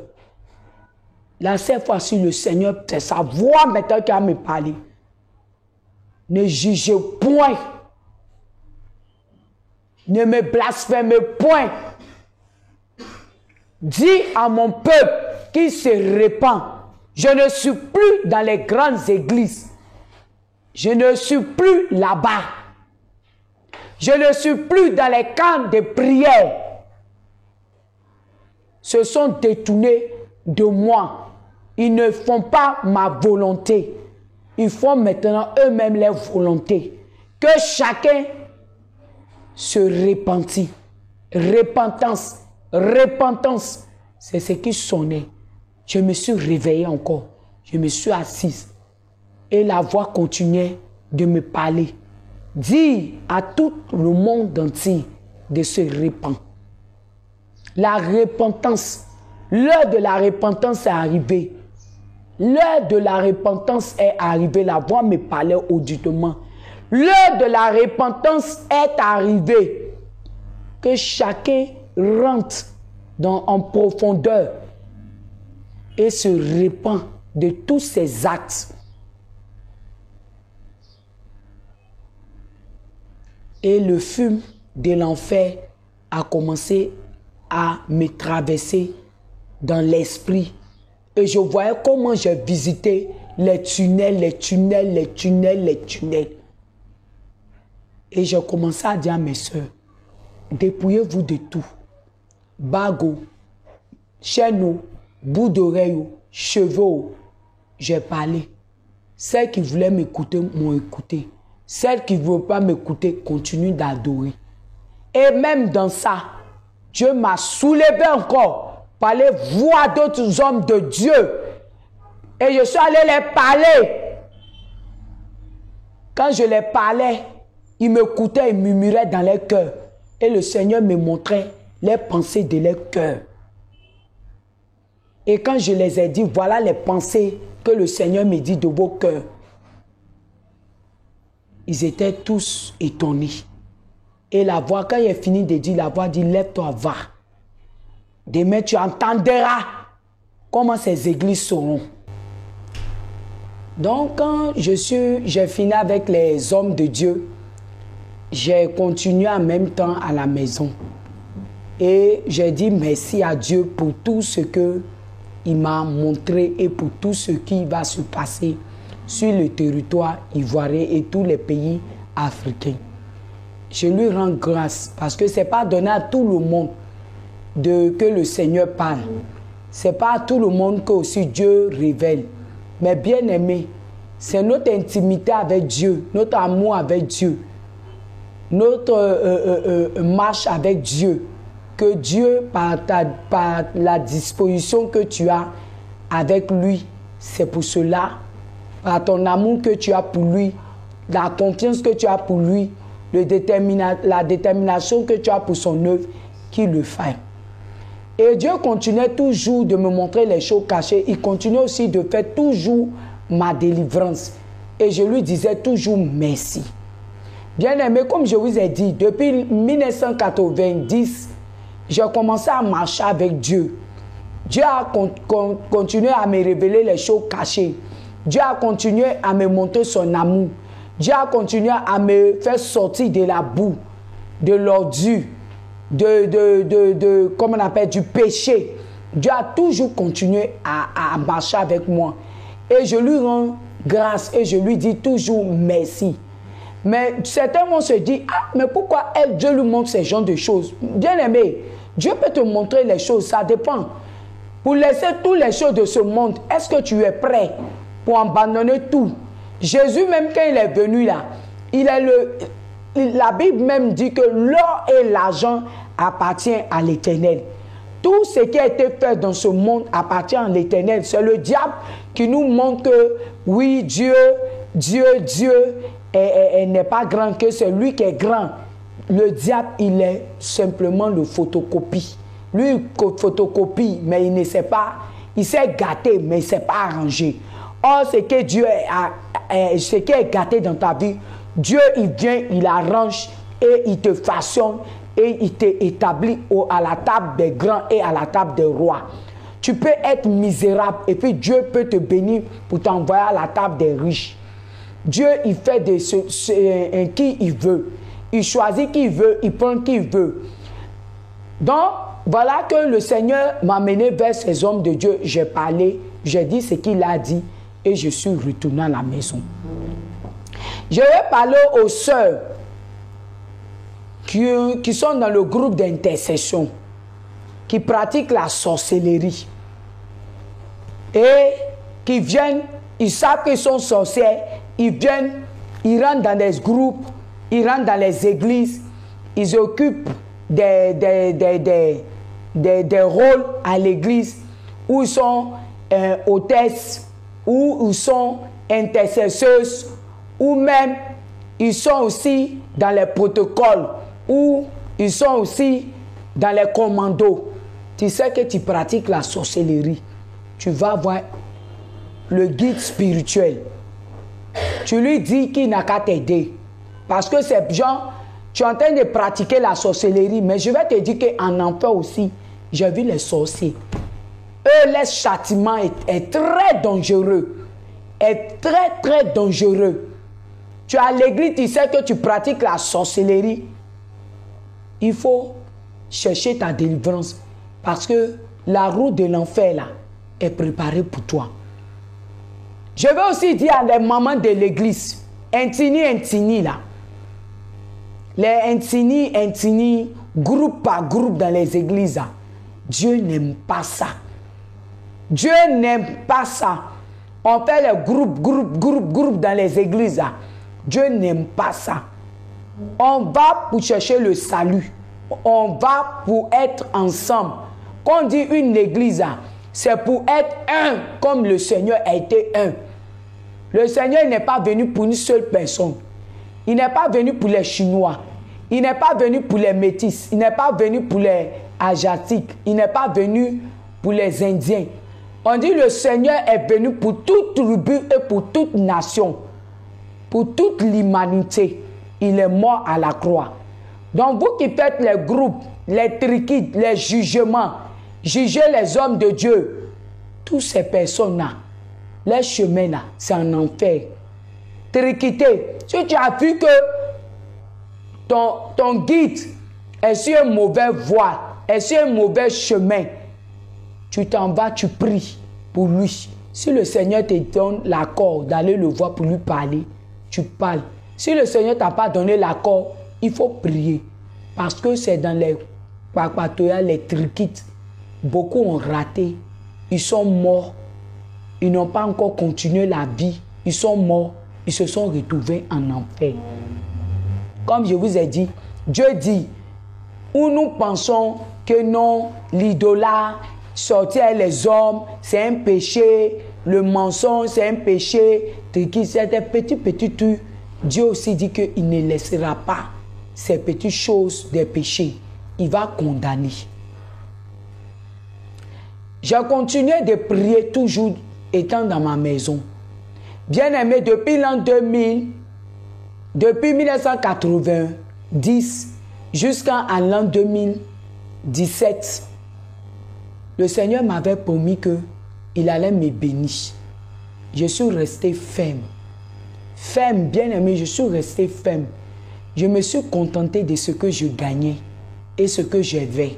Là, cette fois-ci, le Seigneur, c'est sa voix maintenant qui a me parlé. Ne jugez point. Ne me blasphémez point. Dis à mon peuple qui se répand, je ne suis plus dans les grandes églises. Je ne suis plus là-bas. Je ne suis plus dans les camps de prière. Se sont détournés de moi. Ils ne font pas ma volonté. Ils font maintenant eux-mêmes leur volonté. Que chacun se repentit. Repentance, repentance. C'est ce qui sonnait. Je me suis réveillée encore. Je me suis assise. Et la voix continuait de me parler. Dis à tout le monde entier de se répandre. La repentance, l'heure de la repentance est arrivée. L'heure de la repentance est arrivée. La voix me parlait auditement. L'heure de la repentance est arrivée. Que chacun rentre en profondeur et se répand de tous ses actes. Et le fume de l'enfer a commencé à me traverser dans l'esprit. Et je voyais comment j'ai visité les tunnels. Et j'ai commencé à dire à mes soeurs, dépouillez-vous de tout. Bagot, chaîneau, bout d'oreille, cheveux. J'ai parlé. Celles qui voulaient m'écouter m'ont écouté. Celles qui ne veulent pas m'écouter continuent d'adorer. Et même dans ça, Dieu m'a soulevé encore par les voix d'autres hommes de Dieu. Et je suis allé les parler. Quand je les parlais, ils m'écoutaient et murmuraient dans leur cœur. Et le Seigneur me montrait les pensées de leur cœur. Et quand je les ai dit, voilà les pensées que le Seigneur me dit de vos cœurs. Ils étaient tous étonnés. Et la voix, quand il a fini de dire, la voix dit, lève-toi, va. Demain, tu entendras comment ces églises seront. Donc, quand j'ai fini avec les hommes de Dieu, j'ai continué en même temps à la maison. Et j'ai dit merci à Dieu pour tout ce qu'il m'a montré et pour tout ce qui va se passer sur le territoire ivoirien et tous les pays africains. Je lui rends grâce parce que ce n'est pas donné à tout le monde que le Seigneur parle. Ce n'est pas à tout le monde que aussi Dieu révèle. Mais bien aimé, c'est notre intimité avec Dieu, notre amour avec Dieu, notre marche avec Dieu, que Dieu, par la disposition que tu as avec lui, c'est pour cela, par ton amour que tu as pour lui, la confiance que tu as pour lui, la détermination que tu as pour son œuvre, qu'il le fait. Et Dieu continuait toujours de me montrer les choses cachées. Il continuait aussi de faire toujours ma délivrance. Et je lui disais toujours merci. Bien aimé, comme je vous ai dit, depuis 1990, j'ai commencé à marcher avec Dieu. Dieu a continué à me révéler les choses cachées. Dieu a continué à me montrer son amour. Dieu a continué à me faire sortir de la boue, de l'ordure. comment on appelle, du péché, Dieu a toujours continué à marcher avec moi. Et je lui rends grâce et je lui dis toujours merci. Mais certains vont se dire, ah, mais pourquoi Dieu lui montre ces genres de choses? Bien aimé, Dieu peut te montrer les choses, ça dépend. Pour laisser toutes les choses de ce monde, est-ce que tu es prêt pour abandonner tout? Jésus même quand il est venu là, la Bible même dit que l'or et l'argent appartiennent à l'Éternel. Tout ce qui a été fait dans ce monde appartient à l'Éternel. C'est le diable qui nous montre que oui, Dieu n'est pas grand, que c'est lui qui est grand. Le diable, il est simplement le photocopie. Lui, il photocopie, mais il ne sait pas. Il s'est gâté, mais il ne s'est pas arrangé. Or, ce que Dieu ce qui est gâté dans ta vie, Dieu, il vient, il arrange et il te façonne et il t'établit à la table des grands et à la table des rois. Tu peux être misérable et puis Dieu peut te bénir pour t'envoyer à la table des riches. Dieu, il fait qui il veut. Il choisit qui il veut, il prend qui il veut. Donc, voilà que le Seigneur m'a mené vers ces hommes de Dieu. J'ai parlé, j'ai dit ce qu'il a dit et je suis retourné à la maison. Je vais parler aux sœurs qui sont dans le groupe d'intercession, qui pratiquent la sorcellerie et qui viennent, ils savent qu'ils sont sorciers, ils viennent, ils rentrent dans des groupes, ils rentrent dans les églises, ils occupent des rôles à l'église où ils sont hôtesses, où ils sont intercesseuses, ou même ils sont aussi dans les protocoles, ou ils sont aussi dans les commandos. Tu sais que tu pratiques la sorcellerie, tu vas voir le guide spirituel. Tu lui dis qu'il n'a qu'à t'aider. Parce que ces gens, tu es en train de pratiquer la sorcellerie, mais je vais te dire qu'en enfer aussi, j'ai vu les sorciers. Eux, leur châtiment est très dangereux. Est très, très dangereux. Tu es à l'église, tu sais que tu pratiques la sorcellerie. Il faut chercher ta délivrance. Parce que la route de l'enfer, là, est préparée pour toi. Je vais aussi dire à les mamans de l'église, intini, là. Les intini, groupe par groupe dans les églises, là. Dieu n'aime pas ça. Dieu n'aime pas ça. On fait les groupes dans les églises, là. Dieu n'aime pas ça. On va pour chercher le salut. On va pour être ensemble. Quand on dit une église, c'est pour être un, comme le Seigneur a été un. Le Seigneur n'est pas venu pour une seule personne. Il n'est pas venu pour les Chinois. Il n'est pas venu pour les Métis. Il n'est pas venu pour les Asiatiques. Il n'est pas venu pour les Indiens. On dit le Seigneur est venu pour toute tribu et pour toute nation. Pour toute l'humanité. Il est mort à la croix. Donc vous qui faites les groupes, les triquides, les jugements, jugez les hommes de Dieu, toutes ces personnes-là, les chemins-là, c'est un enfer. Triquité. Si tu as vu que ton guide est sur une mauvaise voie, est sur un mauvais chemin, tu t'en vas, tu pries pour lui. Si le Seigneur te donne l'accord d'aller le voir pour lui parler, tu parles. Si le Seigneur ne t'a pas donné l'accord, il faut prier. Parce que c'est dans les papatoyas, les triquites. Beaucoup ont raté. Ils sont morts. Ils n'ont pas encore continué la vie. Ils sont morts. Ils se sont retrouvés en enfer. Comme je vous ai dit, Dieu dit, où nous pensons que non, l'idolâtre, sortir les hommes, c'est un péché, le mensonge, c'est un péché, c'est des petits trucs. Dieu aussi dit qu'il ne laissera pas ces petites choses des péchés. Il va condamner. J'ai continué de prier toujours étant dans ma maison. Bien aimé, depuis l'an 2000, depuis 1990 jusqu'à l'an 2017, le Seigneur m'avait promis qu'il allait me bénir. Je suis resté ferme. Ferme, bien aimé, je suis resté ferme. Je me suis contenté de ce que je gagnais. et ce que j'avais.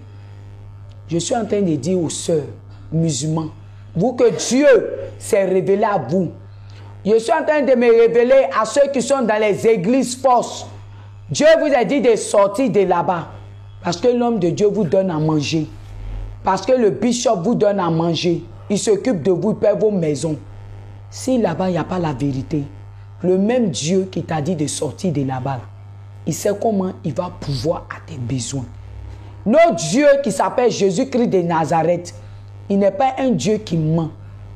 Je suis en train de dire aux sœurs musulmans, vous que Dieu s'est révélé à vous. Je suis en train de me révéler à ceux qui sont dans les églises fausses. Dieu vous a dit de sortir de là-bas. Parce que l'homme de Dieu vous donne à manger. Parce que le bishop vous donne à manger. Il s'occupe de vous, il paie vos maisons. Si là-bas, il n'y a pas la vérité, le même Dieu qui t'a dit de sortir de là-bas, il sait comment il va pouvoir à tes besoins. Notre Dieu qui s'appelle Jésus-Christ de Nazareth, il n'est pas un Dieu qui ment,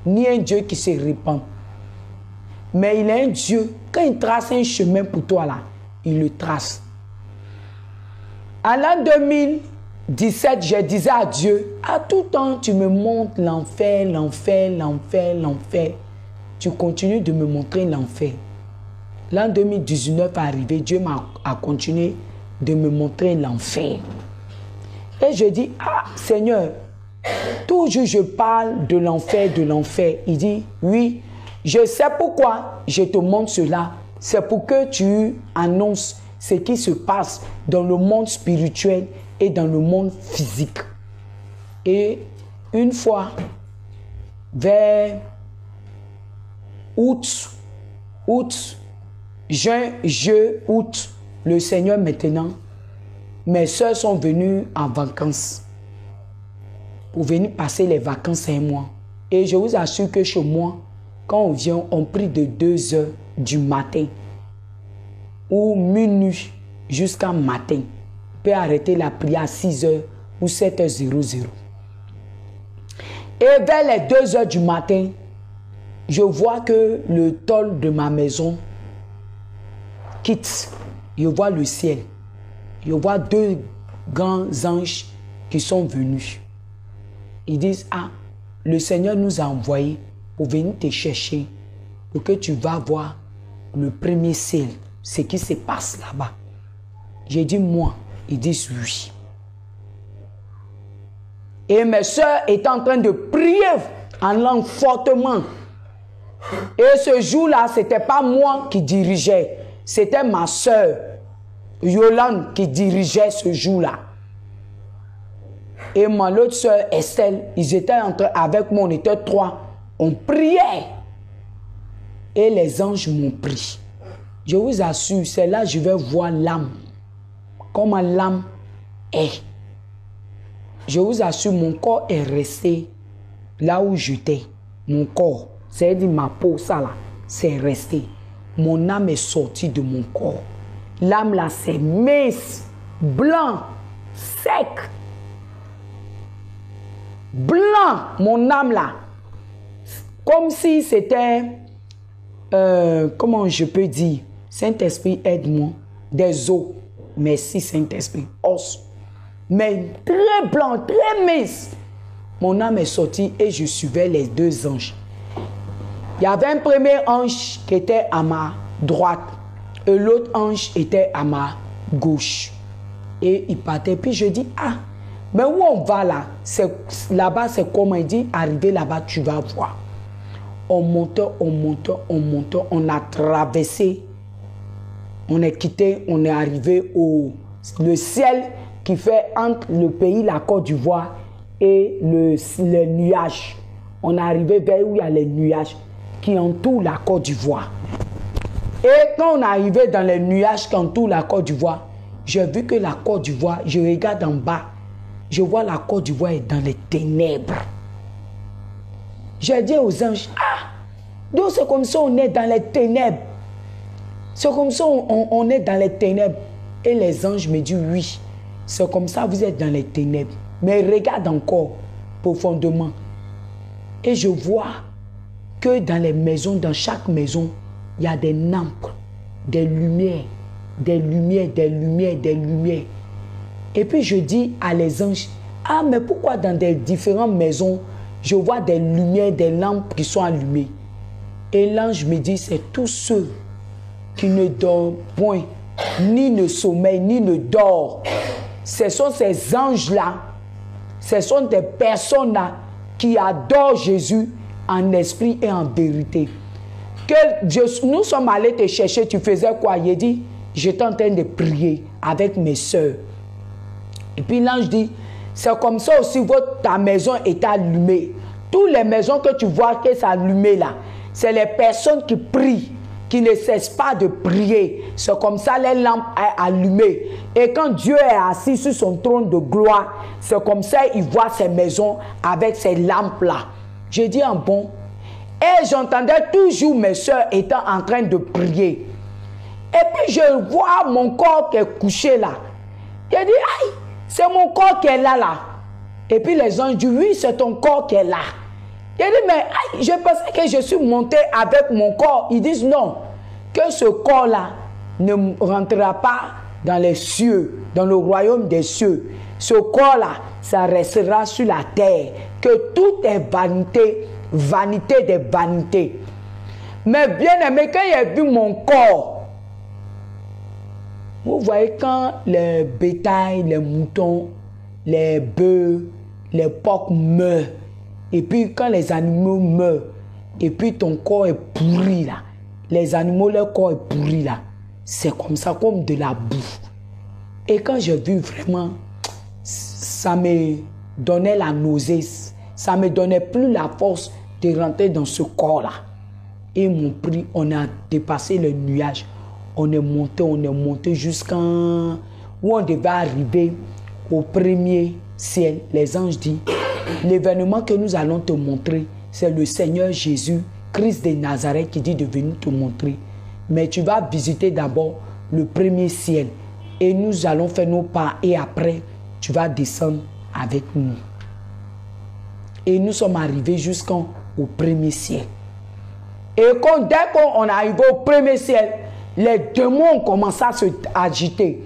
ni un Dieu qui se répand. Mais il est un Dieu, quand il trace un chemin pour toi là, il le trace. En l'an 2017, je disais à Dieu, à tout temps, tu me montres l'enfer, l'enfer, l'enfer, l'enfer. Tu continues de me montrer l'enfer. L'an 2019 est arrivé, Dieu a continué de me montrer l'enfer. Et je dis, ah Seigneur, toujours je parle de l'enfer, de l'enfer. Il dit, oui, je sais pourquoi je te montre cela. C'est pour que tu annonces ce qui se passe dans le monde spirituel et dans le monde physique. Et une fois, vers août, juin, août, le Seigneur maintenant, mes soeurs sont venues en vacances pour venir passer les vacances un mois. Et je vous assure que chez moi, quand on vient, on prie de 2 heures du matin ou minuit jusqu'à matin. On peut arrêter la prière à 6 heures ou 7h00. Et vers les 2 heures du matin, je vois que le tôle de ma maison quitte. Je vois le ciel. Je vois 2 grands anges qui sont venus. Ils disent, ah, le Seigneur nous a envoyés pour venir te chercher, pour que tu vas voir le premier ciel, ce qui se passe là-bas. J'ai dit, moi. Ils disent oui. Et mes soeurs étaient en train de prier en langue fortement. Et ce jour-là, ce n'était pas moi qui dirigeais, c'était ma soeur Yolande qui dirigeait ce jour-là. Et mon autre soeur Estelle, ils étaient avec moi, on était 3. On priait. Et les anges m'ont pris. Je vous assure, c'est là que je vais voir l'âme. Comment l'âme est. Je vous assure, mon corps est resté là où j'étais. Mon corps, c'est-à-dire ma peau, ça là, c'est resté. Mon âme est sortie de mon corps. L'âme là, c'est mince, blanc, sec. Blanc, mon âme là. Comme si c'était, comment je peux dire, Saint-Esprit aide-moi, des os. Merci Saint-Esprit, os. Mais très blanc, très mince. Mon âme est sortie et je suivais les 2 anges. Il y avait un premier ange qui était à ma droite et l'autre ange était à ma gauche. Et il partait. Puis je dis, ah, mais où on va là? Là-bas, c'est comment? Il dit, arrivé là-bas, tu vas voir. On monte, on a traversé. On est quitté, on est arrivé le ciel qui fait entre le pays, la Côte d'Ivoire et le nuage. On est arrivé vers où il y a les nuages qui entourent la Côte d'Ivoire. Et quand on est arrivé dans les nuages qui entourent la Côte d'Ivoire, j'ai vu que la Côte d'Ivoire, je regarde en bas, je vois la Côte d'Ivoire est dans les ténèbres. J'ai dit aux anges, ah, donc c'est comme ça on est dans les ténèbres. C'est comme ça on est dans les ténèbres. Et les anges me disent, oui, c'est comme ça vous êtes dans les ténèbres. Mais regarde encore profondément. Et je vois que dans les maisons, dans chaque maison, il y a des lampes, des lumières, des lumières, des lumières, des lumières. Et puis je dis à les anges, ah mais pourquoi dans des différentes maisons, je vois des lumières, des lampes qui sont allumées? Et l'ange me dit, c'est tous ceux qui ne dorment point, ni ne sommeillent, ni ne dorment. Ce sont ces anges-là, ce sont des personnes-là qui adorent Jésus en esprit et en vérité. Nous sommes allés te chercher, tu faisais quoi? Il dit, j'étais en train de prier avec mes soeurs. Et puis l'ange dit, c'est comme ça aussi ta maison est allumée. Toutes les maisons que tu vois que c'est allumé là, c'est les personnes qui prient, qui ne cessent pas de prier. C'est comme ça les lampes sont allumées. Et quand Dieu est assis sur son trône de gloire, c'est comme ça il voit ces maisons avec ces lampes là. J'ai dit en bon. Et j'entendais toujours mes soeurs étant en train de prier. Et puis je vois mon corps qui est couché là. J'ai dit, aïe, c'est mon corps qui est là, là. Et puis les anges disent, oui, c'est ton corps qui est là. J'ai dit, mais aïe, je pensais que je suis monté avec mon corps. Ils disent non, que ce corps-là ne rentrera pas dans les cieux, dans le royaume des cieux. Ce corps-là, ça restera sur la terre. Que tout est vanité, vanité des vanités. Mais bien aimé, quand il a vu mon corps, vous voyez quand les bétails, les moutons, les bœufs, les porcs meurent, et puis quand les animaux meurent, et puis ton corps est pourri là, les animaux, leur corps est pourri là, c'est comme ça, comme de la boue. Et quand j'ai vu vraiment, ça me donnait la nausée, ça me donnait plus la force de rentrer dans ce corps là. Et mon prix, on a dépassé le nuage. On est monté jusqu'à où on devait arriver au premier ciel. Les anges disent, l'événement que nous allons te montrer, c'est le Seigneur Jésus, Christ de Nazareth, qui dit de venir te montrer. Mais tu vas visiter d'abord le premier ciel. Et nous allons faire nos pas. Et après, tu vas descendre avec nous. Et nous sommes arrivés jusqu'au premier ciel. Et dès qu'on est arrivé au premier ciel, les démons ont commencé à se agiter.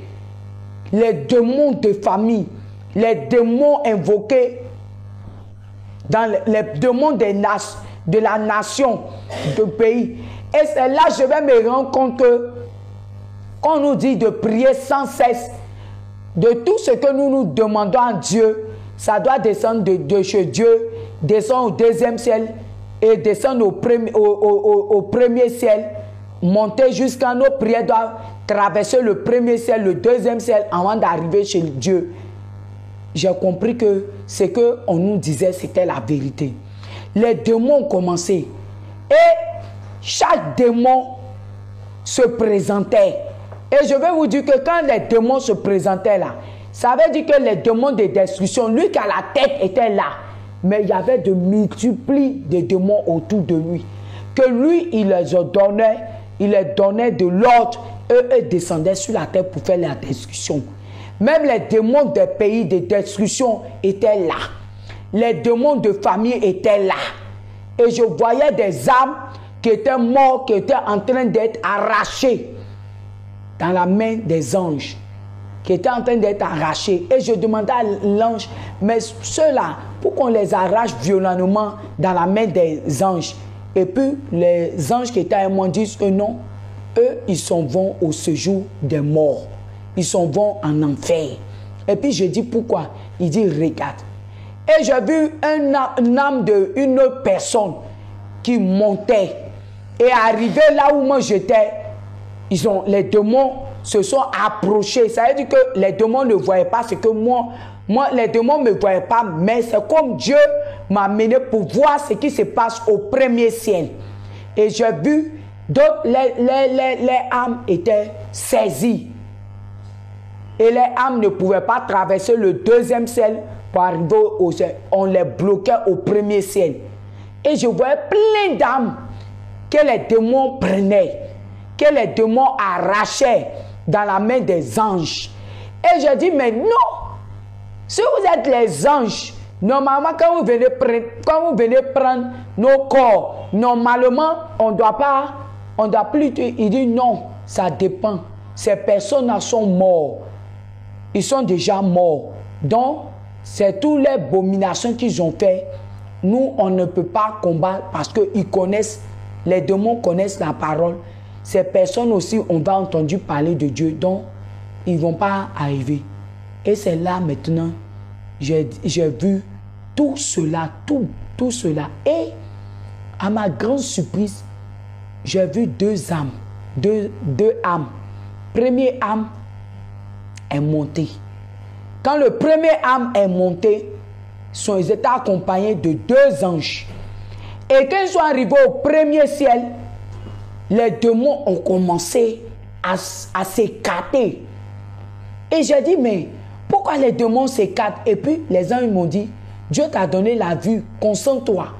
Les démons de famille, les démons invoqués dans les démons de la nation, de pays. Et c'est là que je vais me rendre compte que quand on nous dit de prier sans cesse, de tout ce que nous nous demandons à Dieu, ça doit descendre de chez Dieu, descendre au deuxième ciel et descendre au premier ciel. Monter jusqu'à nos prières doivent traverser le premier ciel, le deuxième ciel avant d'arriver chez Dieu. J'ai compris que ce qu'on nous disait, c'était la vérité. Les démons ont commencé. Et chaque démon se présentait. Et je vais vous dire que quand les démons se présentaient là, ça veut dire que les démons de destruction, lui qui a la tête était là. Mais il y avait de multiples de démons autour de lui. Que lui, il les ordonnait. Il leur donnait de l'ordre, eux descendaient sur la terre pour faire la destruction. Même les démons des pays de destruction étaient là. Les démons de famille étaient là. Et je voyais des âmes qui étaient mortes, qui étaient en train d'être arrachées dans la main des anges. Qui étaient en train d'être arrachées. Et je demandais à l'ange, mais ceux-là, pourquoi on les arrache violemment dans la main des anges? Et puis, les anges qui étaient à moi disent que non, eux, ils s'en vont au séjour des morts. Ils s'en vont en enfer. Et puis, je dis pourquoi? Il dit, regarde. Et j'ai vu une âme d'une autre personne qui montait. Et arrivé là où moi j'étais, les démons se sont approchés. Ça veut dire que les démons ne voyaient pas ce que moi, les démons ne me voyaient pas, mais c'est comme Dieu m'a amené pour voir ce qui se passe au premier ciel. Et j'ai vu, donc les âmes étaient saisies. Et les âmes ne pouvaient pas traverser le deuxième ciel pour arriver au ciel. On les bloquait au premier ciel. Et je voyais plein d'âmes que les démons prenaient, que les démons arrachaient dans la main des anges. Et je dis, mais non! Si vous êtes les anges, normalement, quand vous venez prendre nos corps, normalement, on ne doit plus. Il dit non, ça dépend. Ces personnes-là sont morts. Ils sont déjà morts. Donc, c'est toutes les abominations qu'ils ont fait. Nous, on ne peut pas combattre parce qu'ils connaissent, les démons connaissent la parole. Ces personnes aussi, on va entendu parler de Dieu. Donc, ils ne vont pas arriver. Et c'est là maintenant, j'ai vu tout cela, tout cela. Et à ma grande surprise, j'ai vu deux âmes. Deux âmes. Première âme est montée. Quand le premier âme est monté, ils étaient accompagnés de 2 anges. Et quand ils sont arrivés au premier ciel, les démons ont commencé à s'écarter. Et j'ai dit, mais pourquoi les démons s'écartent? Et puis les anges m'ont dit, Dieu t'a donné la vue, concentre-toi.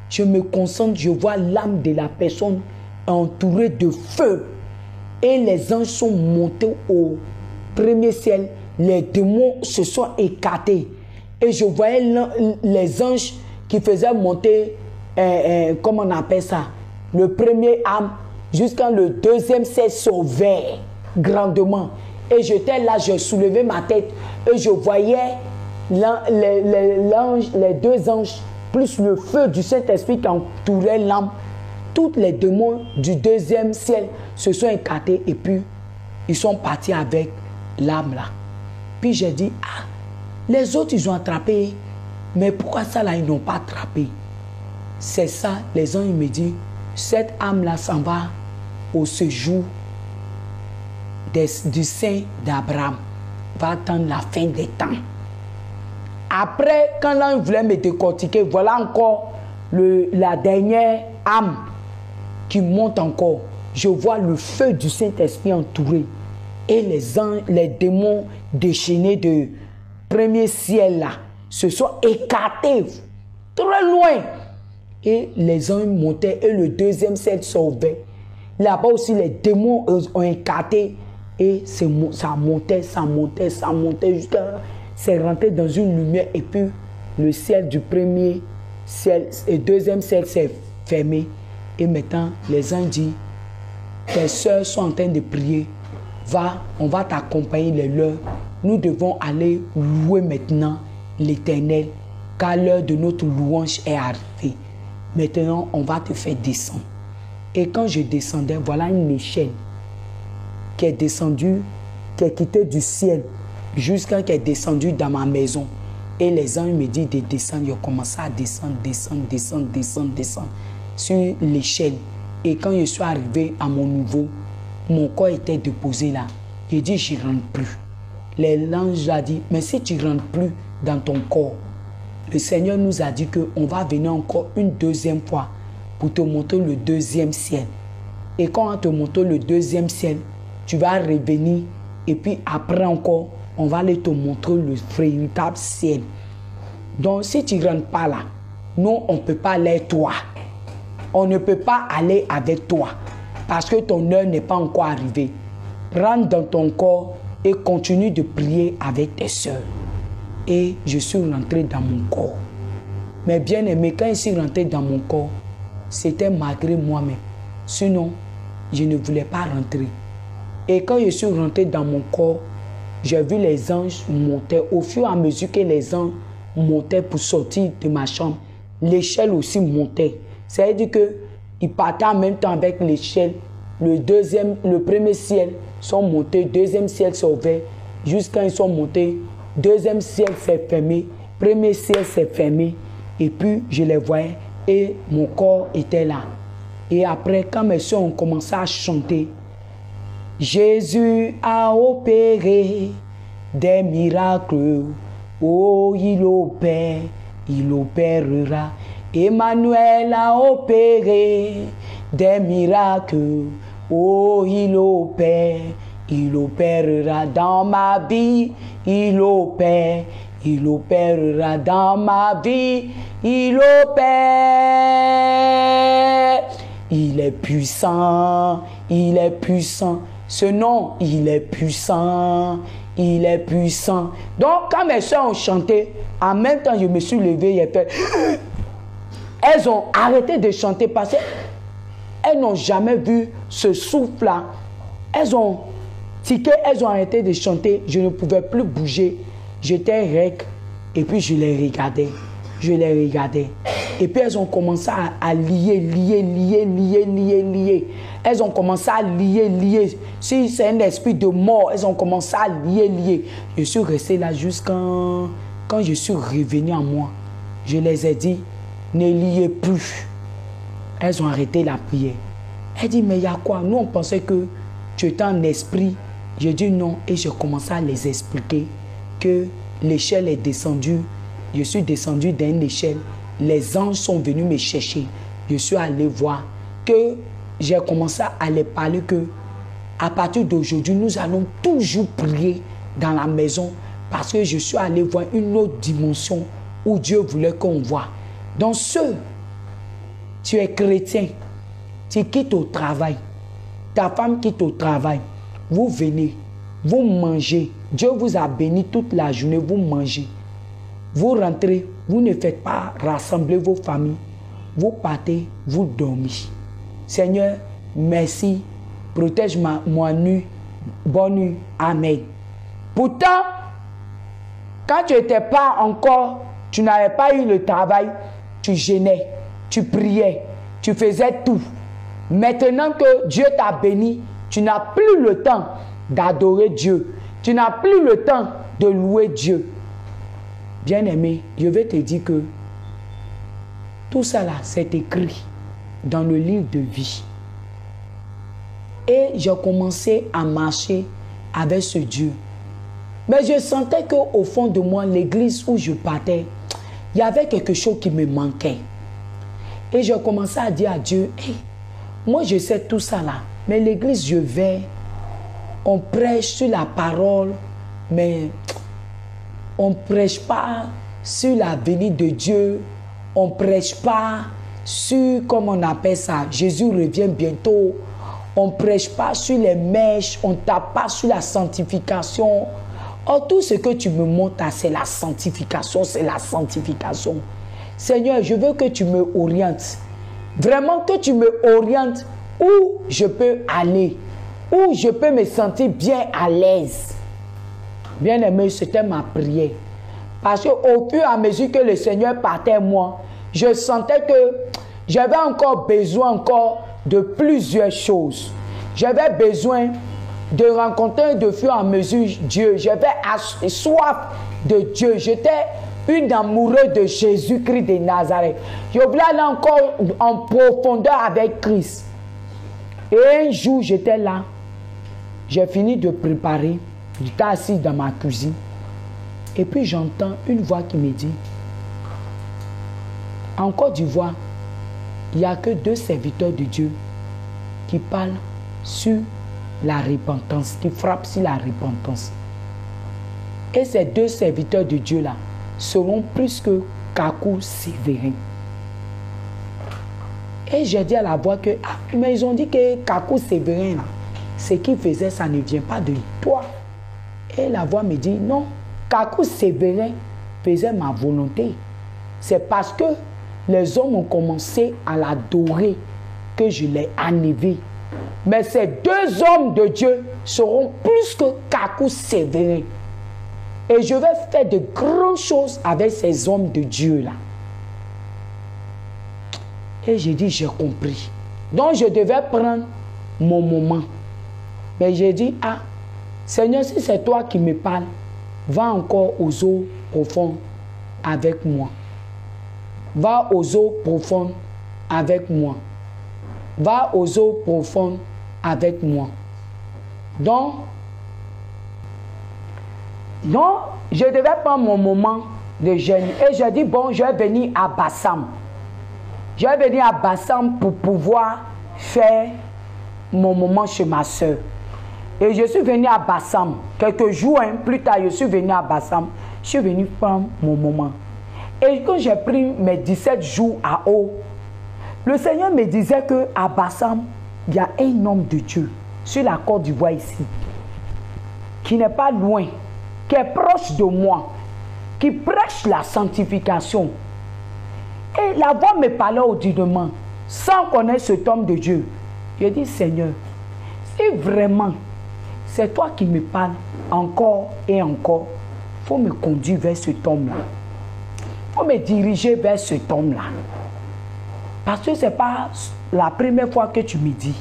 Je me concentre, je vois l'âme de la personne entourée de feu. Et les anges sont montés au premier ciel. Les démons se sont écartés. Et je voyais les anges qui faisaient monter, comment on appelle ça, le premier âme, jusqu'à le deuxième ciel s'ouvert grandement. Et j'étais là, je soulevais ma tête et je voyais les 2 anges, plus le feu du Saint-Esprit qui entourait l'âme. Tous les démons du deuxième ciel se sont écartés et puis ils sont partis avec l'âme là. Puis j'ai dit, ah, les autres ils ont attrapé, mais pourquoi ça là ils n'ont pas attrapé? C'est ça, les anges me disent, cette âme là s'en va au séjour du sein d'Abraham, va attendre la fin des temps. Après, quand l'ange voulait me décortiquer, voilà encore la dernière âme qui monte encore. Je vois le feu du Saint-Esprit entouré. Et les anges, les démons déchaînés de premier ciel là, se sont écartés très loin. Et les anges montaient et le deuxième ciel s'ouvrait. Là-bas aussi, les démons ont écarté. Et ça montait, jusqu'à... C'est rentré dans une lumière et puis le ciel du premier ciel et deuxième ciel s'est fermé. Et maintenant, les anges disent, tes soeurs sont en train de prier. Va, on va t'accompagner les leurs. Nous devons aller louer maintenant l'Éternel, car l'heure de notre louange est arrivée. Maintenant, on va te faire descendre. Et quand je descendais, voilà une échelle qui est descendue, qui est quittée du ciel, jusqu'à qui est descendue dans ma maison. Et les anges me disent de descendre. Ils ont commencé à descendre sur l'échelle. Et quand je suis arrivé à mon niveau, mon corps était déposé là. J'ai dit, je ne rentre plus. L'ange a dit, mais si tu ne rentres plus dans ton corps, le Seigneur nous a dit qu'on va venir encore une deuxième fois pour te montrer le deuxième ciel. Et quand on te montre le deuxième ciel, tu vas revenir et puis après encore, on va aller te montrer le véritable ciel. Donc si tu ne rentres pas là, nous on ne peut pas aller avec toi. On ne peut pas aller avec toi parce que ton heure n'est pas encore arrivée. Rentre dans ton corps et continue de prier avec tes soeurs. Et je suis rentré dans mon corps. Mais bien aimé, quand je suis rentré dans mon corps, c'était malgré moi-même. Sinon, je ne voulais pas rentrer. Et quand je suis rentré dans mon corps, j'ai vu les anges monter. Au fur et à mesure que les anges montaient pour sortir de ma chambre, l'échelle aussi montait. C'est-à-dire qu'ils partaient en même temps avec l'échelle. Le premier ciel sont montés, deuxième ciel s'est ouvert, jusqu'à ils sont montés, deuxième ciel s'est fermé, premier ciel s'est fermé, et puis je les voyais et mon corps était là. Et après, quand mes soeurs ont commencé à chanter, Jésus a opéré des miracles, oh il opérera. Emmanuel a opéré des miracles, oh il opérera dans ma vie, il opérera dans ma vie, il opère. Il est puissant, il est puissant. Ce nom, il est puissant, il est puissant. Donc, quand mes soeurs ont chanté, en même temps, je me suis levé et fait... Elles ont arrêté de chanter parce qu'elles n'ont jamais vu ce souffle-là. Elles ont tiqué, elles ont arrêté de chanter. Je ne pouvais plus bouger. J'étais rec et puis je les regardais. Et puis elles ont commencé à lier. Elles ont commencé à lier. Si c'est un esprit de mort, elles ont commencé à lier. Je suis resté là jusqu'à quand je suis revenu en moi. Je les ai dit, ne liez plus. Elles ont arrêté la prière. Elle dit, mais il y a quoi? Nous, on pensait que tu étais en esprit. J'ai dit non et j'ai commencé à les expliquer que l'échelle est descendue. Je suis descendu d'une échelle. Les anges sont venus me chercher. Je suis allé voir que j'ai commencé à les parler que à partir d'aujourd'hui, nous allons toujours prier dans la maison parce que je suis allé voir une autre dimension où Dieu voulait qu'on voit. Donc tu es chrétien, tu quittes au travail, ta femme quitte au travail, vous venez, vous mangez, Dieu vous a béni toute la journée, vous mangez, vous rentrez, vous ne faites pas rassembler vos familles, vous partez, vous dormez. Seigneur, merci, protège-moi nuit, bonne nuit, amen. Pourtant, quand tu n'étais pas encore, tu n'avais pas eu le travail, tu jeûnais, tu priais, tu faisais tout. Maintenant que Dieu t'a béni, tu n'as plus le temps d'adorer Dieu. Tu n'as plus le temps de louer Dieu. Bien-aimé, je vais te dire que tout ça là, c'est écrit dans le livre de vie. Et j'ai commencé à marcher avec ce Dieu. Mais je sentais qu'au fond de moi, l'église où je partais, il y avait quelque chose qui me manquait. Et j'ai commencé à dire à Dieu, hey, moi je sais tout ça là, mais l'église je vais, on prêche sur la parole, mais on ne prêche pas sur la venue de Dieu, on ne prêche pas sur, comme on appelle ça, Jésus revient bientôt, on ne prêche pas sur les mèches, on ne tape pas sur la sanctification. Or, tout ce que tu me montres, c'est la sanctification, c'est la sanctification. Seigneur, je veux que tu me orientes. Vraiment que tu me orientes où je peux aller, où je peux me sentir bien à l'aise. Bien aimé, c'était ma prière. Parce qu'au fur et à mesure que le Seigneur partait moi, je sentais que j'avais encore besoin de plusieurs choses. J'avais besoin de rencontrer de fur et à mesure Dieu. J'avais soif de Dieu. J'étais une amoureuse de Jésus-Christ de Nazareth. Je voulais aller encore en profondeur avec Christ. Et un jour, j'étais là. J'ai fini de préparer. J'étais assis dans ma cuisine. Et puis j'entends une voix qui me dit, en Côte d'Ivoire, il n'y a que 2 serviteurs de Dieu qui parlent sur la repentance, qui frappent sur la repentance. Et ces 2 serviteurs de Dieu-là seront plus que Kakou Sévérin. Et j'ai dit à la voix que, mais ils ont dit que Kakou Sévérin, ce qu'il faisait, ça ne vient pas de toi. Et la voix me dit, non, Kakou Sévérin faisait ma volonté. C'est parce que les hommes ont commencé à l'adorer que je l'ai enlevé. Mais ces 2 hommes de Dieu seront plus que Kakou Sévérin. Et je vais faire de grandes choses avec ces hommes de Dieu-là. Et j'ai dit, j'ai compris. Donc je devais prendre mon moment. Mais j'ai dit, Seigneur, si c'est toi qui me parles, va encore aux eaux profondes avec moi. Va aux eaux profondes avec moi. Va aux eaux profondes avec moi. Donc, je devais prendre mon moment de jeûne. Et j'ai dit, bon, je vais venir à Bassam. Je vais venir à Bassam pour pouvoir faire mon moment chez ma soeur. Et je suis venu à Bassam. Quelques jours plus tard, je suis venu à Bassam. Je suis venu prendre mon moment. Et quand j'ai pris mes 17 jours à eau, le Seigneur me disait qu'à Bassam, il y a un homme de Dieu sur la Côte d'Ivoire ici, qui n'est pas loin, qui est proche de moi, qui prêche la sanctification. Et la voix me parlait audiblement, sans connaître cet homme de Dieu. Je dis, Seigneur, si vraiment c'est toi qui me parles encore et encore, il faut me conduire vers cet homme-là. Il faut me diriger vers cet homme-là. Parce que ce n'est pas la première fois que tu me dis.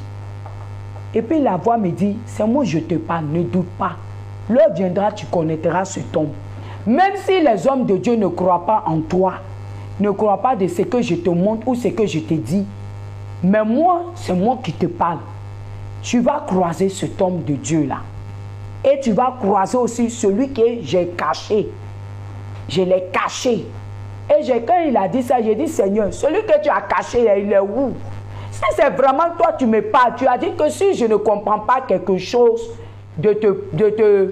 Et puis la voix me dit, c'est moi je te parle, ne doute pas. L'heure viendra, tu connaîtras cet homme. Même si les hommes de Dieu ne croient pas en toi, ne croient pas de ce que je te montre ou ce que je te dis, mais moi, c'est moi qui te parle. Tu vas croiser cet homme de Dieu là. Et tu vas croiser aussi celui que j'ai caché je l'ai caché. Et quand il a dit ça, j'ai dit, Seigneur, celui que tu as caché, il est où? Si c'est vraiment toi, tu me parles. Tu as dit que si je ne comprends pas quelque chose, de te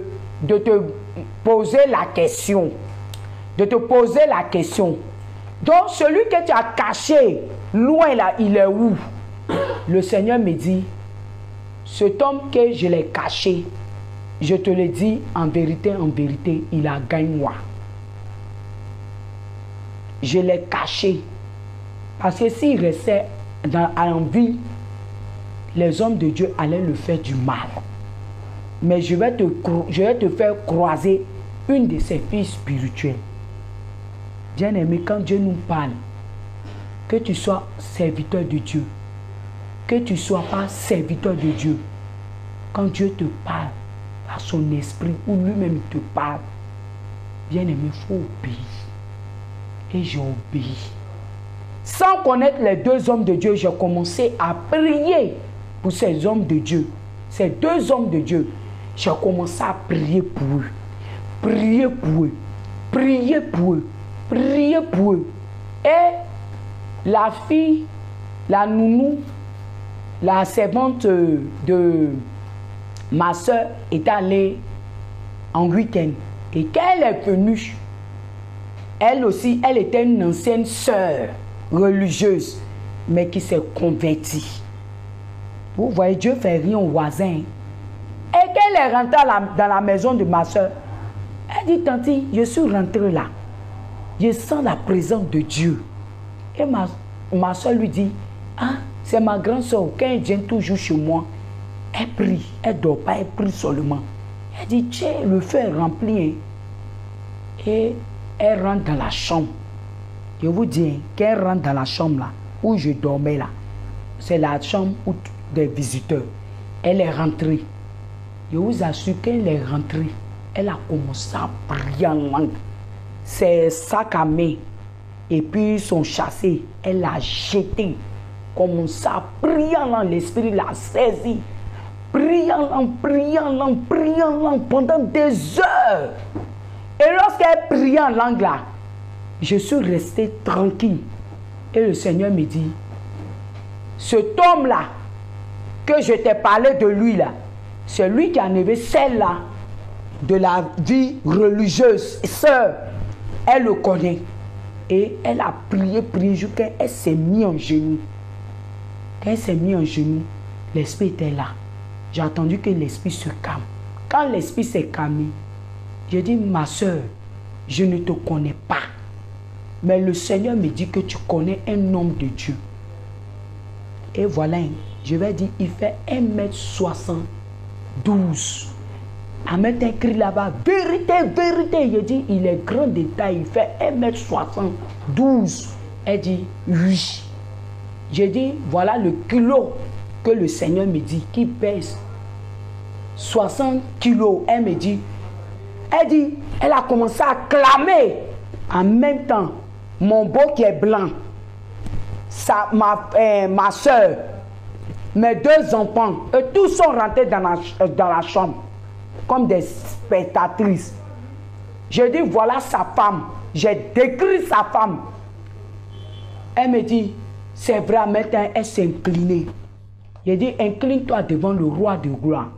poser la question. De te poser la question. Donc, celui que tu as caché, loin là, il est où? Le Seigneur me dit, cet homme que je l'ai caché, je te le dis en vérité, il a gagné moi. Je l'ai caché. Parce que s'il restait en vie, les hommes de Dieu allaient le faire du mal. Mais je vais te faire croiser une de ses filles spirituelles. Bien-aimé, quand Dieu nous parle, que tu sois serviteur de Dieu, que tu ne sois pas serviteur de Dieu, quand Dieu te parle à son esprit ou lui-même te parle, bien-aimé, il faut obéir. Et j'ai obéi. Sans connaître les deux hommes de Dieu, j'ai commencé à prier pour ces hommes de Dieu. Ces deux hommes de Dieu, j'ai commencé à prier pour eux. Prier pour eux. Prier pour eux. Prier pour eux. Et la fille, la nounou, la servante de ma soeur est allée en week-end. Et quand elle est venue, elle aussi, elle était une ancienne sœur religieuse, mais qui s'est convertie. Vous voyez, Dieu fait rien au voisin. Et quand elle est rentrée dans la maison de ma soeur, elle dit, tanti, je suis rentrée là. Je sens la présence de Dieu. Et ma soeur lui dit, ah, c'est ma grande soeur, quand elle vient toujours chez moi, elle prie, elle ne dort pas, elle prie seulement. Elle dit, tiens, le feu est rempli. Et elle rentre dans la chambre. Je vous dis, quand elle rentre dans la chambre là, où je dormais là, c'est la chambre des visiteurs. Elle est rentrée. Je vous assure qu'elle est rentrée. Elle a commencé à prier en langue. Ses sacs à main et puis son chassé, elle l'a jeté. Commence à prier en langue. L'esprit l'a saisi. Prier en langue, prier en langue, prier en langue pendant des heures. Et lorsqu'elle priait en langue là, je suis resté tranquille. Et le Seigneur me dit, cet homme-là, que je t'ai parlé de lui là, c'est lui qui a enlevé celle-là de la vie religieuse. Sœur, elle le connaît. Et elle a prié, jusqu'à elle s'est mise en genoux. Quand elle s'est mise en genoux, l'esprit était là. J'ai attendu que l'esprit se calme. Quand l'esprit s'est calmé, j'ai dit, ma soeur, je ne te connais pas. Mais le Seigneur me dit que tu connais un homme de Dieu. Et voilà, je vais dire, il fait 1m72. À mettre un cri là-bas, vérité, vérité. Je dis, il est grand de taille, il fait 1m72. Elle dit, oui. J'ai dit, voilà le kilo que le Seigneur me dit, qui pèse 60 kilos. Elle me dit, elle a commencé à clamer en même temps. Mon beau qui est blanc, ma soeur, mes deux enfants, eux tous sont rentrés dans la chambre comme des spectatrices. Je dis, voilà sa femme. J'ai décrit sa femme. Elle me dit, c'est vrai, maintenant elle s'est inclinée. J'ai dit, incline-toi devant le roi de gloire.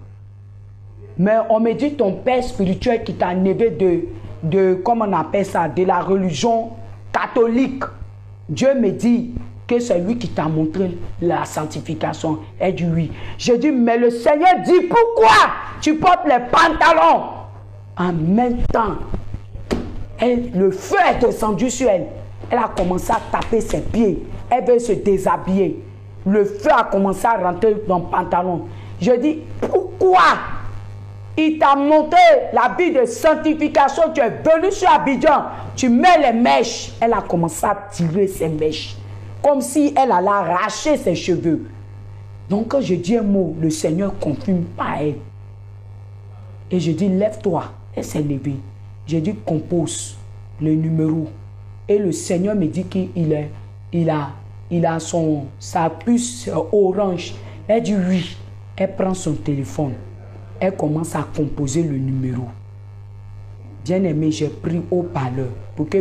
Mais on me dit, ton père spirituel qui t'a enlevé de, comment on appelle ça, de la religion catholique. Dieu me dit que c'est lui qui t'a montré la sanctification. Elle dit oui. Je dis, mais le Seigneur dit, pourquoi tu portes les pantalons? En même temps, le feu est descendu sur elle. Elle a commencé à taper ses pieds. Elle veut se déshabiller. Le feu a commencé à rentrer dans le pantalon. Je dis, pourquoi? Il t'a montré la vie de sanctification. Tu es venu sur Abidjan. Tu mets les mèches. Elle a commencé à tirer ses mèches. Comme si elle allait arracher ses cheveux. Donc quand je dis un mot, le Seigneur confirme pas elle. Et je dis, lève-toi. Elle s'est levée. Je dis, compose le numéro. Et le Seigneur me dit qu'il a sa puce orange. Elle dit oui. Elle prend son téléphone. Elle commence à composer le numéro. Bien-aimé, j'ai pris au parleur pour que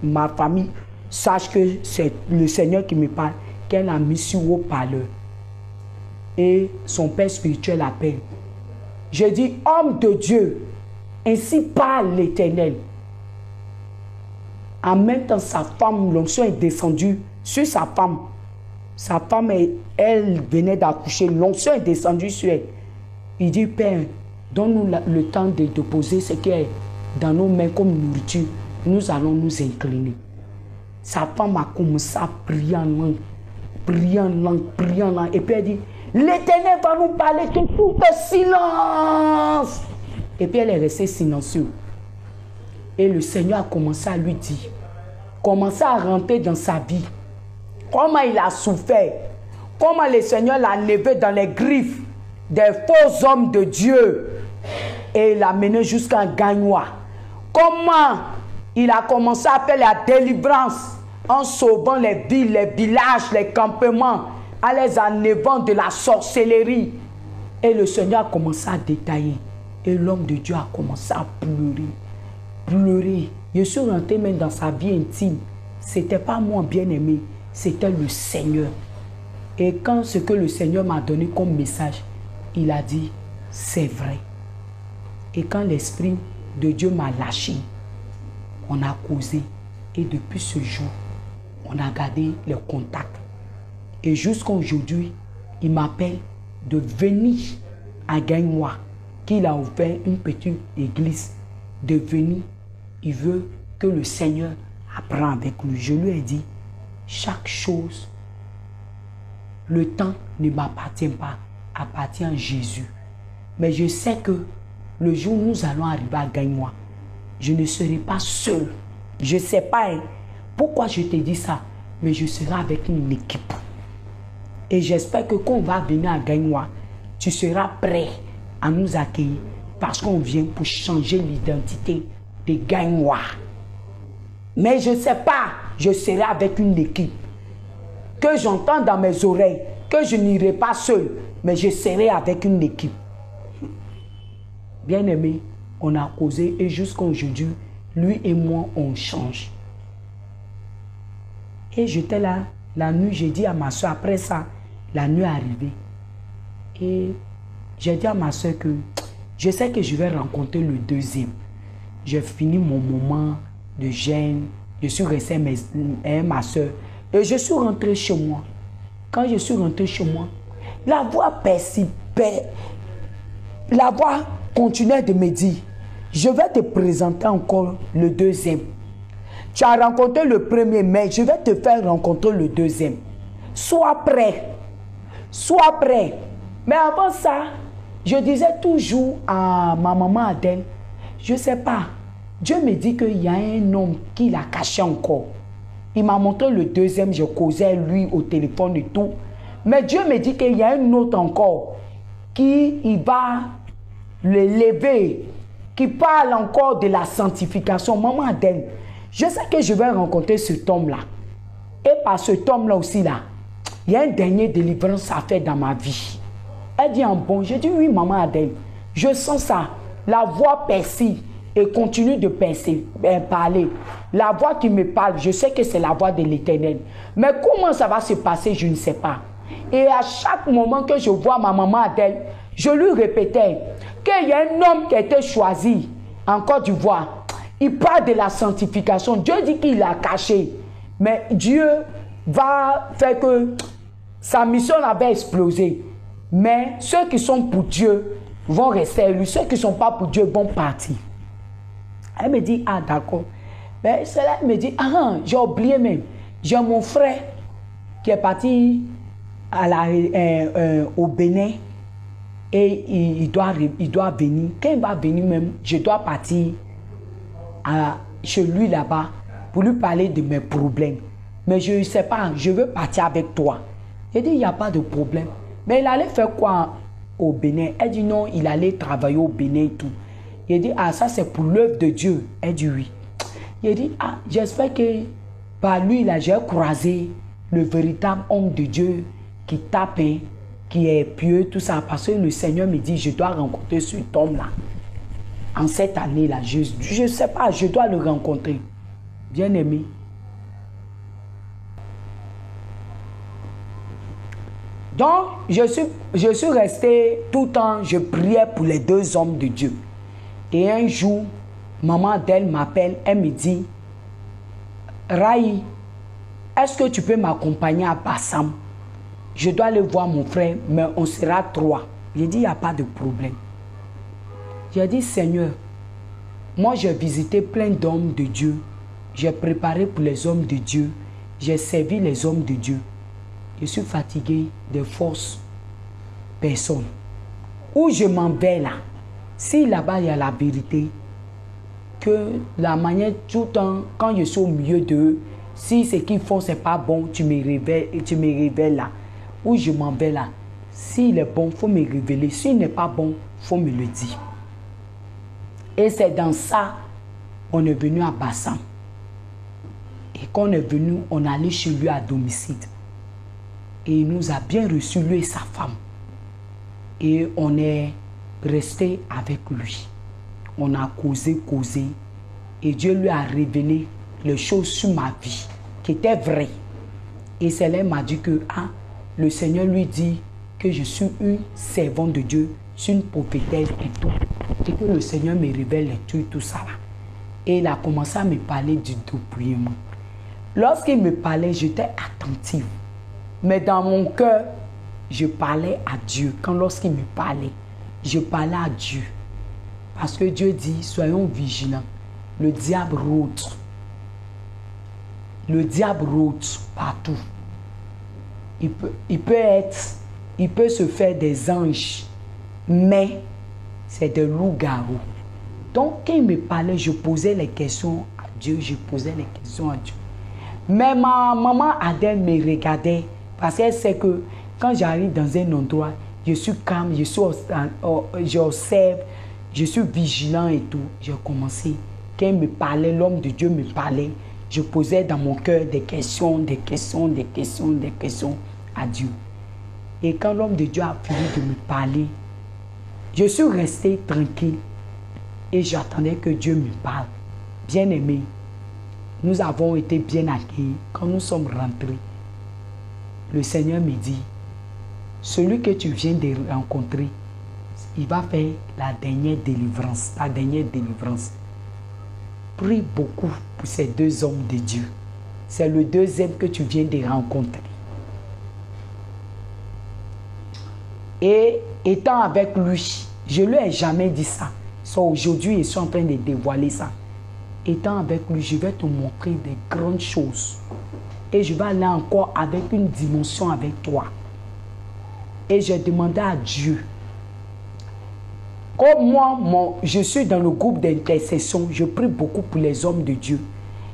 ma famille sache que c'est le Seigneur qui me parle, qu'elle a mis sur haut parleur. Et son père spirituel appelle. Je dis, homme de Dieu, ainsi parle l'Éternel. En même temps, sa femme, l'onction est descendue sur sa femme. Sa femme, elle venait d'accoucher, l'onction est descendue sur elle. Il dit, Père, donne-nous le temps de déposer ce qui est dans nos mains comme nourriture. Nous allons nous incliner. Sa femme a commencé à prier en langue, prier en langue, prier en langue. Et puis elle dit, l'Éternel va nous parler de tout le silence. Et puis elle est restée silencieuse. Et le Seigneur a commencé à lui dire, commencé à rentrer dans sa vie. Comment il a souffert. Comment le Seigneur l'a levé dans les griffes des faux hommes de Dieu. Et il l'a mené jusqu'à Gagnoa. Comment il a commencé à faire la délivrance en sauvant les villes, les villages, les campements, en les enlevant de la sorcellerie. Et le Seigneur a commencé à détailler. Et l'homme de Dieu a commencé à pleurer. Pleurer. Je suis rentré même dans sa vie intime. Ce n'était pas moi bien-aimé, c'était le Seigneur. Et quand ce que le Seigneur m'a donné comme message, il a dit, c'est vrai. Et quand l'Esprit de Dieu m'a lâché, on a causé. Et depuis ce jour, on a gardé les contacts. Et jusqu'à aujourd'hui, il m'appelle de venir à Gagnoa, qu'il a ouvert une petite église, de venir. Il veut que le Seigneur apprenne avec lui. Je lui ai dit, chaque chose, le temps ne m'appartient pas, appartient à Jésus. Mais je sais que le jour où nous allons arriver à Gagnoa, je ne serai pas seul. Je ne sais pas pourquoi je te dis ça, mais je serai avec une équipe. Et j'espère que quand on va venir à Gagnoa, tu seras prêt à nous accueillir parce qu'on vient pour changer l'identité de Gagnoa. Mais je ne sais pas, je serai avec une équipe. Que j'entends dans mes oreilles, que je n'irai pas seul, mais je serai avec une équipe. Bien-aimé, on a causé et jusqu'à aujourd'hui, lui et moi, on change. Et j'étais là, la nuit, j'ai dit à ma soeur, après ça, la nuit est arrivée. Et j'ai dit à ma soeur que je sais que je vais rencontrer le deuxième. J'ai fini mon moment de gêne, je suis resté avec ma soeur et je suis rentré chez moi. Quand je suis rentré chez moi, la voix persistait, la voix continuait de me dire, je vais te présenter encore le deuxième. Tu as rencontré le premier, mais je vais te faire rencontrer le deuxième. Sois prêt. Sois prêt. Mais avant ça, je disais toujours à ma maman Adèle, je ne sais pas, Dieu me dit qu'il y a un homme qui l'a caché encore. Il m'a montré le deuxième, je causais lui au téléphone et tout. Mais Dieu me dit qu'il y a un autre encore qui il va le lever, qui parle encore de la sanctification. Maman Adèle, je sais que je vais rencontrer cet homme-là. Et par cet homme-là aussi, là, il y a une dernière délivrance à faire dans ma vie. Elle dit en bon, je dis oui, maman Adèle, je sens ça. La voix persiste et continue de parler. La voix qui me parle, je sais que c'est la voix de l'Éternel. Mais comment ça va se passer, je ne sais pas. Et à chaque moment que je vois ma maman Adèle, je lui répétais qu'il y a un homme qui a été choisi en Côte d'Ivoire. Il parle de la sanctification. Dieu dit qu'il l'a caché. Mais Dieu va faire que sa mission avait explosé. Mais ceux qui sont pour Dieu vont rester à lui. Ceux qui ne sont pas pour Dieu vont partir. Elle me dit, ah d'accord. Mais cela me dit, ah, j'ai oublié même. J'ai mon frère qui est parti au Bénin. Et il doit venir. Quand il va venir même, je dois partir chez lui là-bas pour lui parler de mes problèmes. Mais je ne sais pas, je veux partir avec toi. Il dit, il n'y a pas de problème. Mais il allait faire quoi au Bénin? Elle dit non, il allait travailler au Bénin et tout. Il dit, ah ça c'est pour l'œuvre de Dieu. Elle dit oui. Il dit, ah j'espère que par lui là, j'ai croisé le véritable homme de Dieu qui tape, qui est pieux, tout ça. Parce que le Seigneur me dit, je dois rencontrer cet homme-là. en cette année-là. Je ne sais pas, je dois le rencontrer. Bien-aimé. Donc, je suis resté tout le temps, je priais pour les deux hommes de Dieu. Et un jour, maman d'elle m'appelle, elle me dit, Raï, est-ce que tu peux m'accompagner à Bassam? Je dois aller voir mon frère, mais on sera 3. J'ai dit, il n'y a pas de problème. J'ai dit, Seigneur, moi j'ai visité plein d'hommes de Dieu. J'ai préparé pour les hommes de Dieu. J'ai servi les hommes de Dieu. Je suis fatigué de force personne. Où je m'en vais là, si là-bas il y a la vérité, que la manière tout le temps, quand je suis au milieu d'eux, si ce qu'ils font c'est pas bon, tu me révèles là. Où je m'en vais là, s'il est bon, il faut me révéler. S'il n'est pas bon, il faut me le dire. Et c'est dans ça, on est venu à Bassam. Et quand on est venu, on est allé chez lui à domicile. Et il nous a bien reçus, lui et sa femme. Et on est resté avec lui. On a causé. Et Dieu lui a révélé les choses sur ma vie, qui étaient vraies. Et c'est là qu'il m'a dit que le Seigneur lui dit que je suis une servante de Dieu, je suis une prophétesse et tout. Et que le Seigneur me révèle tout ça là. Et il a commencé à me parler du dépouillement. Lorsqu'il me parlait, j'étais attentive. Mais dans mon cœur, je parlais à Dieu. Lorsqu'il me parlait, je parlais à Dieu. Parce que Dieu dit, soyons vigilants. Le diable rôde. Le diable rôde partout. Il peut se faire des anges, mais c'est des loups-garous. Donc, quand il me parlait, je posais les questions à Dieu. Mais ma maman Adèle me regardait parce qu'elle sait que quand j'arrive dans un endroit, je suis calme, j'observe, je suis vigilant et tout. J'ai commencé. Quand il me parlait, l'homme de Dieu me parlait. Je posais dans mon cœur des questions à Dieu. Et quand l'homme de Dieu a fini de me parler, je suis resté tranquille et j'attendais que Dieu me parle. Bien-aimé, nous avons été bien accueillis. Quand nous sommes rentrés, le Seigneur me dit, celui que tu viens de rencontrer, il va faire la dernière délivrance. Prie beaucoup pour ces deux hommes de Dieu. C'est le deuxième que tu viens de rencontrer. Et étant avec lui, je ne lui ai jamais dit ça. Aujourd'hui, je suis en train de dévoiler ça. Étant avec lui, je vais te montrer des grandes choses. Et je vais aller encore avec une dimension avec toi. Et j'ai demandé à Dieu. Comme moi, je suis dans le groupe d'intercession, je prie beaucoup pour les hommes de Dieu.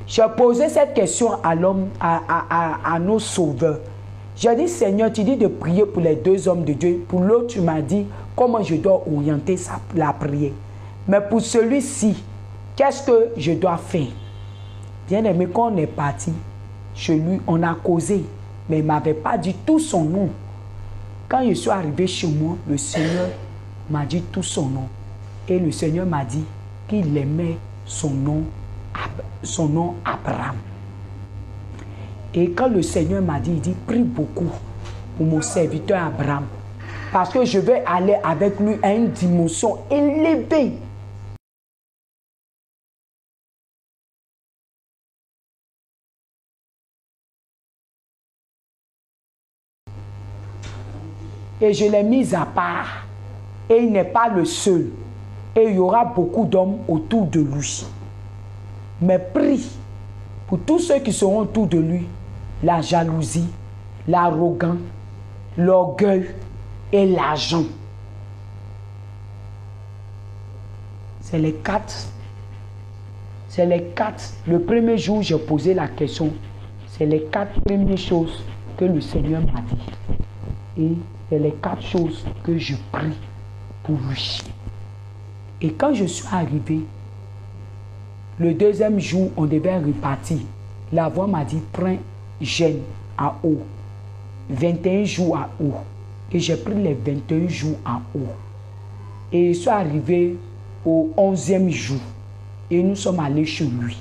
J'ai posé cette question à l'homme, à nos sauveurs. J'ai dit, Seigneur, tu dis de prier pour les deux hommes de Dieu. Pour l'autre, tu m'as dit comment je dois orienter la prière. Mais pour celui-ci, qu'est-ce que je dois faire? Bien aimé, quand on est parti chez lui, on a causé. Mais il ne m'avait pas dit tout son nom. Quand je suis arrivé chez moi, le Seigneur m'a dit tout son nom. Et le Seigneur m'a dit qu'il aimait son nom Abraham. Et quand le Seigneur m'a dit, il dit, prie beaucoup pour mon serviteur Abraham. Parce que je vais aller avec lui à une dimension élevée. Et je l'ai mis à part. Et il n'est pas le seul. Et il y aura beaucoup d'hommes autour de lui. Mais prie pour tous ceux qui seront autour de lui. La jalousie, l'arrogance, l'orgueil et l'argent. C'est les quatre. Le premier jour, j'ai posé la question. C'est les 4 premières choses que le Seigneur m'a dit. Et c'est les 4 choses que je prie pour lui. Et quand je suis arrivé, le deuxième jour, on devait repartir. La voix m'a dit, prends jeûne à eau. 21 jours à eau. Et j'ai pris les 21 jours à eau. Et je suis arrivé au 11e jour. Et nous sommes allés chez lui.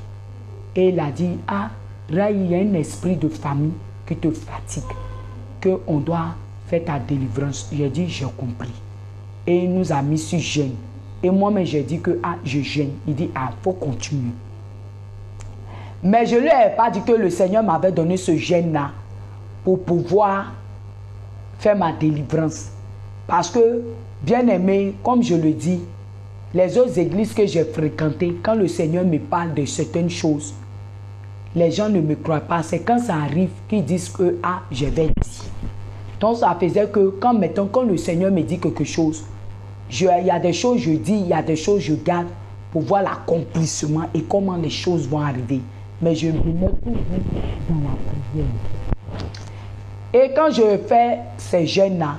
Et il a dit, ah, Ray, il y a un esprit de famille qui te fatigue, qu'on doit faire ta délivrance. J'ai dit, j'ai compris. Et il nous a mis sur jeûne. Et moi-même, j'ai dit que, ah, je jeûne. Il dit, ah, il faut continuer. Mais je ne lui ai pas dit que le Seigneur m'avait donné ce jeûne-là pour pouvoir faire ma délivrance. Parce que, bien aimé, comme je le dis, les autres églises que j'ai fréquentées, quand le Seigneur me parle de certaines choses, les gens ne me croient pas. C'est quand ça arrive qu'ils disent que, ah, je vais dire. Donc, ça faisait que, quand le Seigneur me dit quelque chose, il y a des choses je dis, il y a des choses je garde pour voir l'accomplissement et comment les choses vont arriver. Mais je me mets toujours dans la prière. Et quand je fais ces jeûnes-là,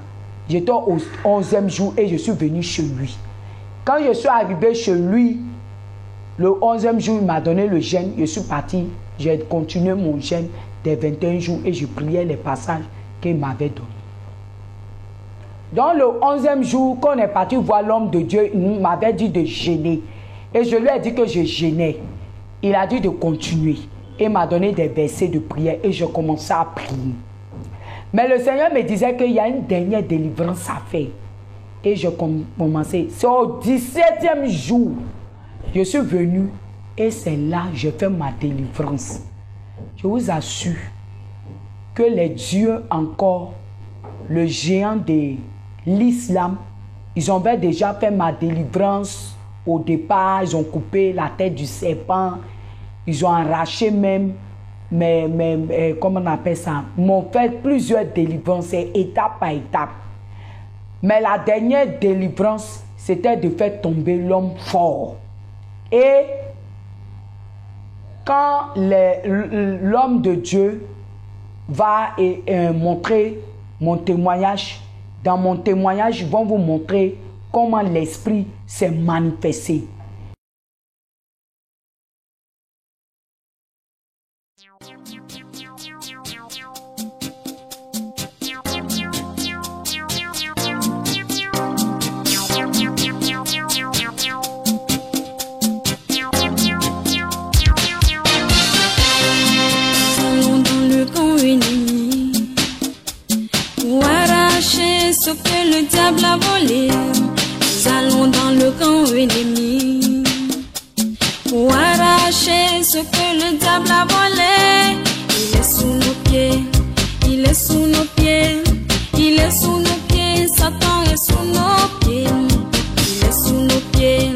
j'étais au 11e jour et je suis venu chez lui. Quand je suis arrivé chez lui, le 11e jour, il m'a donné le jeûne. Je suis parti, j'ai continué mon jeûne des 21 jours et je priais les passages qu'il m'avait donnés. Dans le 11e jour, quand on est parti voir l'homme de Dieu, il m'avait dit de jeûner. Et je lui ai dit que je jeûnais. Il a dit de continuer. Et il m'a donné des versets de prière et je commençais à prier. Mais le Seigneur me disait qu'il y a une dernière délivrance à faire. Et je commençais. C'est au 17e jour, je suis venu et c'est là que j'ai fait ma délivrance. Je vous assure que les dieux encore, le géant de l'islam, ils ont déjà fait ma délivrance au départ. Ils ont coupé la tête du serpent. Ils ont arraché même, comment on appelle ça? Ils m'ont fait plusieurs délivrances, étape par étape. Mais la dernière délivrance, c'était de faire tomber l'homme fort. Et quand l'homme de Dieu va montrer mon témoignage, dans mon témoignage, ils vont vous montrer comment l'esprit s'est manifesté. Ce que le diable a volé, nous allons dans le camp ennemi pour arracher ce que le diable a volé. Il est sous nos pieds, il est sous nos pieds, il est sous nos pieds, Satan est sous nos pieds. Il est sous nos pieds,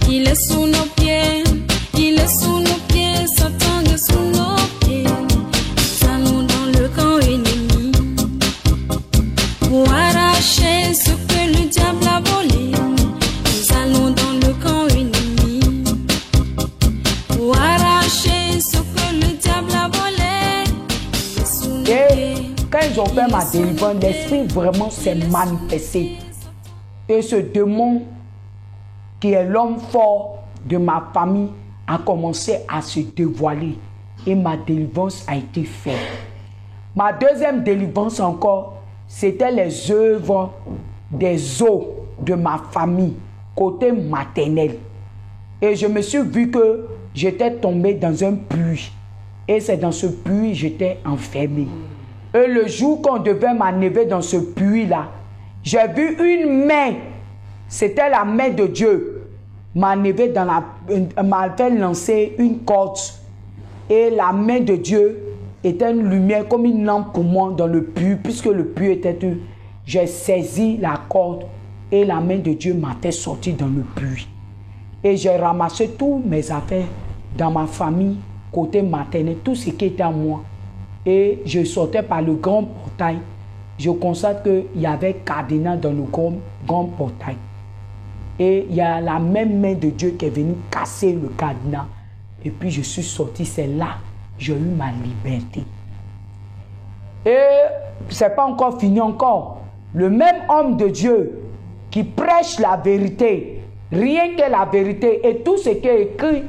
il est sous nos pieds, il est sous nos pieds, Satan est sous nos pieds. Nous allons dans le camp ennemi pour arracher ce que le diable a volé. Nous allons dans le camp ennemi pour arracher ce que le diable a volé. Et quand ils ont fait ma délivrance, l'esprit vraiment s'est manifesté. Et ce démon, qui est l'homme fort de ma famille, a commencé à se dévoiler. Et ma délivrance a été faite. Ma deuxième délivrance encore, c'était les œuvres des os de ma famille, côté maternel. Et je me suis vu que j'étais tombé dans un puits. Et c'est dans ce puits que j'étais enfermé. Et le jour qu'on devait m'enlever dans ce puits-là, j'ai vu une main. C'était la main de Dieu. M'a fait lancer une corde. Et la main de Dieu était une lumière comme une lampe pour moi dans le puits, puisque le puits était tout. J'ai saisi la corde et la main de Dieu m'a fait sortir dans le puits. Et j'ai ramassé tous mes affaires dans ma famille, côté maternel, tout ce qui était à moi. Et je sortais par le grand portail. Je constate qu'il y avait cadenas dans le grand portail. Et il y a la même main de Dieu qui est venue casser le cadenas. Et puis je suis sorti, c'est là j'ai eu ma liberté. Et c'est pas encore fini encore. Le même homme de Dieu qui prêche la vérité, rien que la vérité et tout ce qui est écrit,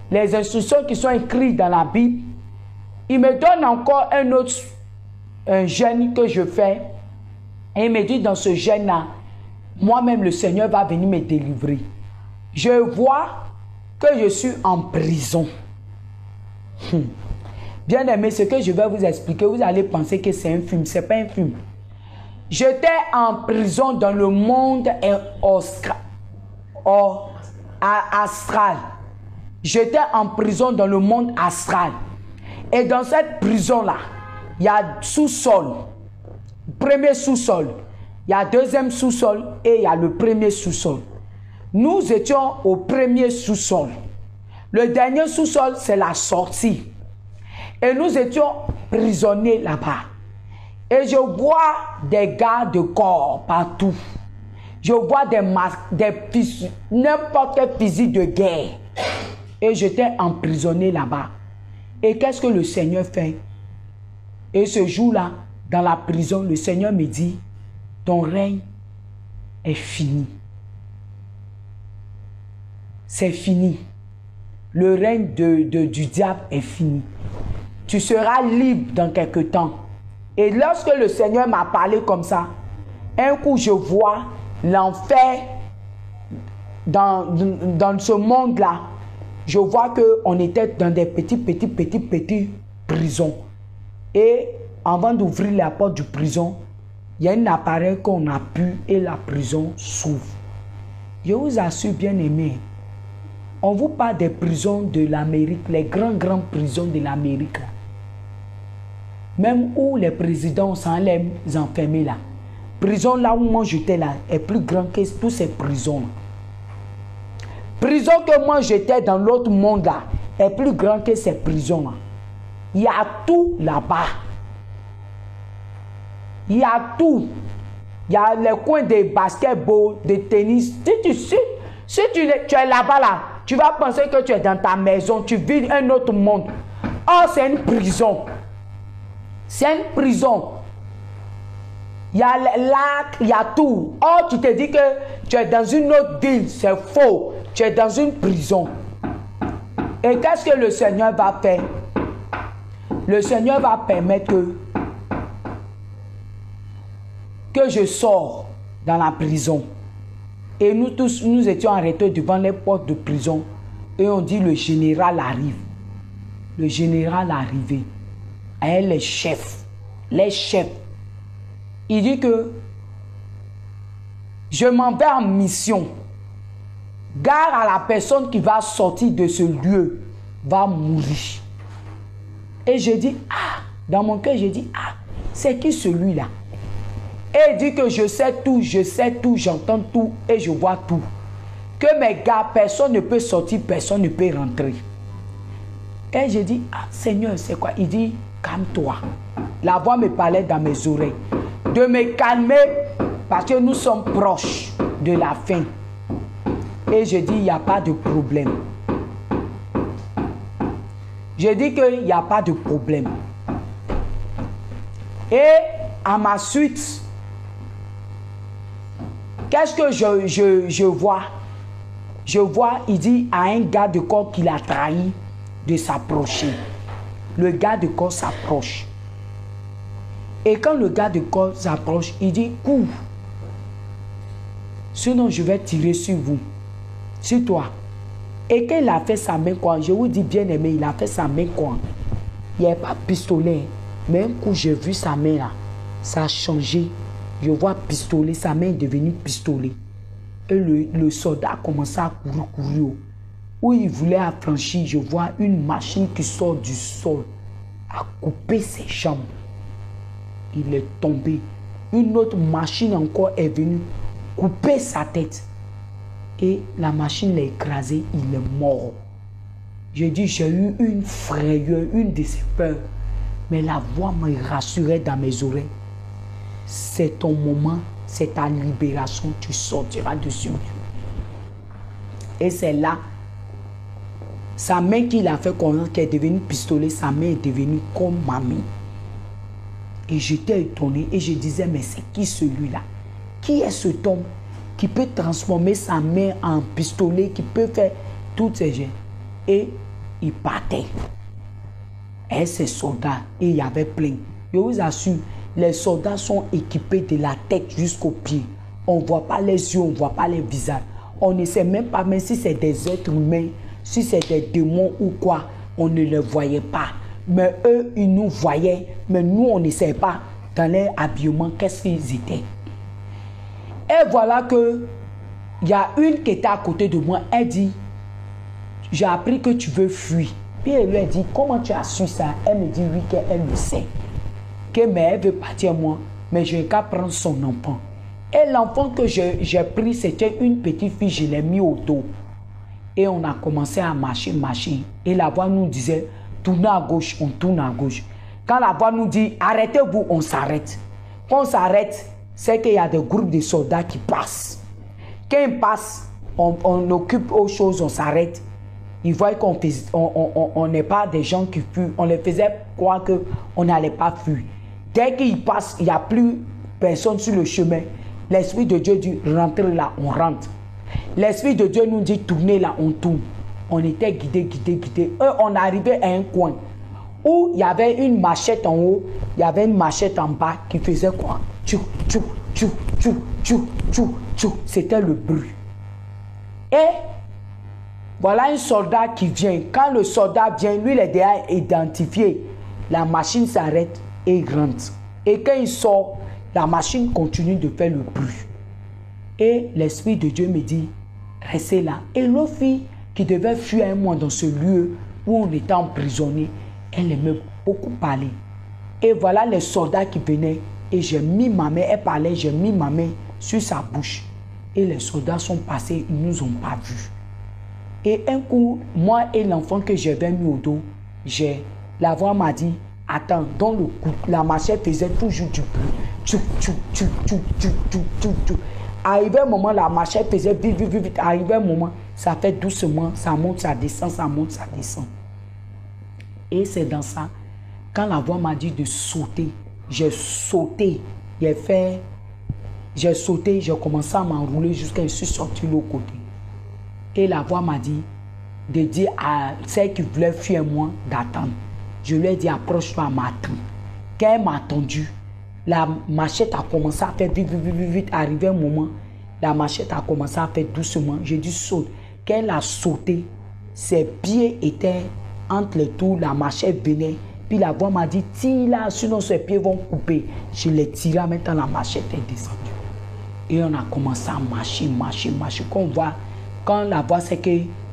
les instructions qui sont écrites dans la Bible, il me donne encore un jeûne que je fais. Et il me dit dans ce jeûne-là, moi-même le Seigneur va venir me délivrer. Je vois que je suis en prison. Bien aimé, ce que je vais vous expliquer, vous allez penser que c'est un film. Ce n'est pas un film. J'étais en prison dans le monde astral. J'étais en prison dans le monde astral. Et dans cette prison-là, il y a sous-sol. Premier sous-sol. Il y a deuxième sous-sol et il y a le premier sous-sol. Nous étions au premier sous-sol. Le dernier sous-sol, c'est la sortie. Et nous étions prisonniers là-bas. Et je vois des gardes de corps partout. Je vois n'importe quel fusil de guerre. Et j'étais emprisonné là-bas. Et qu'est-ce que le Seigneur fait? Et ce jour-là, dans la prison, le Seigneur me dit, ton règne est fini. C'est fini. Le règne du diable est fini. Tu seras libre dans quelque temps. Et lorsque le Seigneur m'a parlé comme ça, un coup je vois l'enfer dans ce monde-là. Je vois qu'on était dans des petites prisons. Et avant d'ouvrir la porte du prison, il y a un appareil qu'on appuie et la prison s'ouvre. Je vous assure, bien aimé, on vous parle des prisons de l'Amérique, les grandes prisons de l'Amérique. Même où les présidents sont les enfermés là. Prison là où moi j'étais là est plus grande que toutes ces prisons. Prison que moi j'étais dans l'autre monde là est plus grande que ces prisons là. Il y a tout là-bas. Il y a tout. Il y a les coins de basketball, de tennis. Si tu es là-bas là, tu vas penser que tu es dans ta maison, tu vis un autre monde. Oh, c'est une prison. C'est une prison. Il y a les lacs, il y a tout. Oh, tu te dis que tu es dans une autre ville. C'est faux. Tu es dans une prison. Et qu'est-ce que le Seigneur va faire? Le Seigneur va permettre que je sors dans la prison. Et nous tous, nous étions arrêtés devant les portes de prison. Et on dit le général arrive. Le général est arrivé. Et les chefs. Il dit que je m'en vais en mission. Gare à la personne qui va sortir de ce lieu va mourir. Et je dis, dans mon cœur, je dis, c'est qui celui-là? Et il dit que je sais tout, j'entends tout et je vois tout. Que mes gars, personne ne peut sortir, personne ne peut rentrer. Et je dis, Seigneur, c'est quoi? Il dit, calme-toi. La voix me parlait dans mes oreilles. De me calmer parce que nous sommes proches de la fin. Et je dis, il n'y a pas de problème. Je dis qu'il n'y a pas de problème. Et à ma suite, qu'est-ce que je vois? Je vois, il dit à un gars de corps qu'il a trahi de s'approcher. Le gars de corps s'approche. Et quand le gars de corps s'approche, il dit, cours. Sinon, je vais tirer sur vous. Sur toi. Et quand il a fait sa main quoi, je vous dis bien aimé, il a fait sa main quoi. Il n'y a pas pistolet. Mais un coup, j'ai vu sa main là. Ça a changé. Je vois pistolet, sa main est devenue pistolet. Et le soldat a commencé à courir. Où il voulait affranchir, je vois une machine qui sort du sol. A coupé ses jambes. Il est tombé. Une autre machine encore est venue couper sa tête. Et la machine l'a écrasé, il est mort. J'ai dit, j'ai eu une frayeur, une de ces peurs. Mais la voix me rassurait dans mes oreilles. C'est ton moment, c'est ta libération, tu sortiras dessus. Et c'est là, sa main qu'il a fait connaître, qui est devenue pistolet, sa main est devenue comme ma main. Et j'étais étonné et je disais, mais c'est qui celui-là? Qui est cet homme qui peut transformer sa main en pistolet, qui peut faire toutes ces choses? Et il partait. Et ces soldats, et il y avait plein. Je vous assure, les soldats sont équipés de la tête jusqu'aux pieds. On ne voit pas les yeux, on ne voit pas les visages. on ne sait même pas, même si c'est des êtres humains, si c'est des démons ou quoi, on ne les voyait pas. Mais eux, ils nous voyaient, mais nous, on ne sait pas dans leur habillement qu'est-ce qu'ils étaient. Et voilà que il y a une qui était à côté de moi, elle dit, j'ai appris que tu veux fuir. Puis elle lui a dit, comment tu as su ça? Elle me dit, oui, qu'elle le sait. Mais elle veut partir moi, mais je n'ai qu'à prendre son enfant. Et l'enfant que j'ai pris, c'était une petite fille, je l'ai mis au dos. Et on a commencé à marcher. Et la voix nous disait, tournez à gauche, on tourne à gauche. Quand la voix nous dit, arrêtez-vous, on s'arrête. Quand on s'arrête, c'est qu'il y a des groupes de soldats qui passent. Quand ils passent, on occupe autre chose, on s'arrête. Ils voient qu'on n'est pas des gens qui fuient. On les faisait croire qu'on n'allait pas fuir. Dès qu'ils passent, il n'y a plus personne sur le chemin. L'Esprit de Dieu dit, rentrez là, on rentre. L'Esprit de Dieu nous dit, tournez là, on tourne. On était guidés. Eux, on arrivait à un coin où il y avait une machette en haut, il y avait une machette en bas qui faisait quoi? Tchou, tchou, tchou, tchou, tchou, tchou, tchou. C'était le bruit. Et voilà un soldat qui vient. Quand le soldat vient, lui, il est déjà identifié. La machine s'arrête et il rentre. Et quand il sort, la machine continue de faire le bruit. Et l'Esprit de Dieu me dit, restez là. Et l'autre fille qui devait fuir un mois dans ce lieu où on était emprisonné, elle aimait beaucoup parler. Et voilà les soldats qui venaient. Et j'ai mis ma main, elle parlait, j'ai mis ma main sur sa bouche. Et les soldats sont passés, ils ne nous ont pas vus. Et un coup, moi et l'enfant que j'avais mis au dos, la voix m'a dit, attends, dans le coup, la machette faisait toujours du bruit. Tchou, tchou, tchou, tchou, tchou, tchou, tchou, tchou. Arrivé un moment, la machette faisait vite. Arrivé un moment, ça fait doucement, ça monte, ça descend, ça monte, ça descend. Et c'est dans ça, quand la voix m'a dit de sauter, j'ai sauté. J'ai sauté, j'ai commencé à m'enrouler jusqu'à ce que je suis sorti de l'autre côté. Et la voix m'a dit de dire à celle qui voulait fuir moi d'attendre. Je lui ai dit, approche-toi, m'attends. Quand elle m'a attendu, la machette a commencé à faire vite. Arrivé un moment, la machette a commencé à faire doucement. J'ai dit, saute. Quand elle a sauté, ses pieds étaient entre les tours, la machette venait. Puis la voix m'a dit, tire là, sinon ses pieds vont couper. Je l'ai tiré, maintenant la machette est descendue. Et on a commencé à marcher. Quand la voix sait que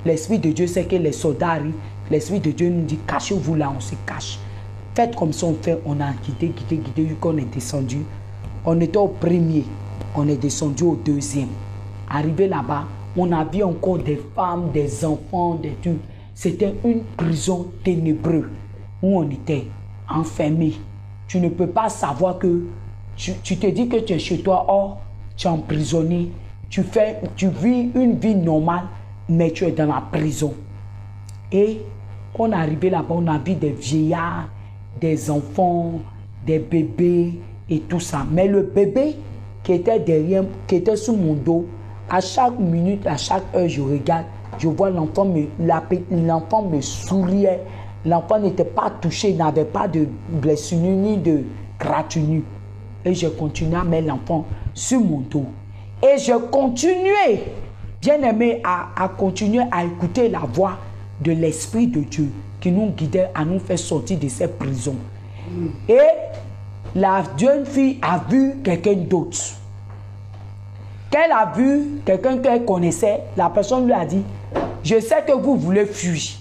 l'Esprit de Dieu sait que les soldats arrivent, l'Esprit de Dieu nous dit, cachez-vous là, on se cache. Faites comme ça, on fait, on a guidé, vu qu'on est descendu. On était au premier, on est descendu au deuxième. Arrivé là-bas, on a vu encore des femmes, des enfants, des trucs. C'était une prison ténébreuse où on était enfermés. Tu ne peux pas savoir que tu te dis que tu es chez toi, or tu es emprisonné. Tu vis une vie normale, mais tu es dans la prison. Et quand on est arrivé là-bas, on a vu des vieillards, des enfants, des bébés et tout ça. Mais le bébé qui était derrière, qui était sous mon dos, à chaque minute, à chaque heure, je regarde, je vois l'enfant me souriait. L'enfant n'était pas touché, il n'avait pas de blessure ni de gratinure. Et je continuais à mettre l'enfant sur mon dos. Et je continuais, bien aimé, à continuer à écouter la voix de l'Esprit de Dieu qui nous guidait à nous faire sortir de cette prison. Et la jeune fille a vu quelqu'un d'autre. Quand elle a vu quelqu'un qu'elle connaissait, la personne lui a dit, je sais que vous voulez fuir.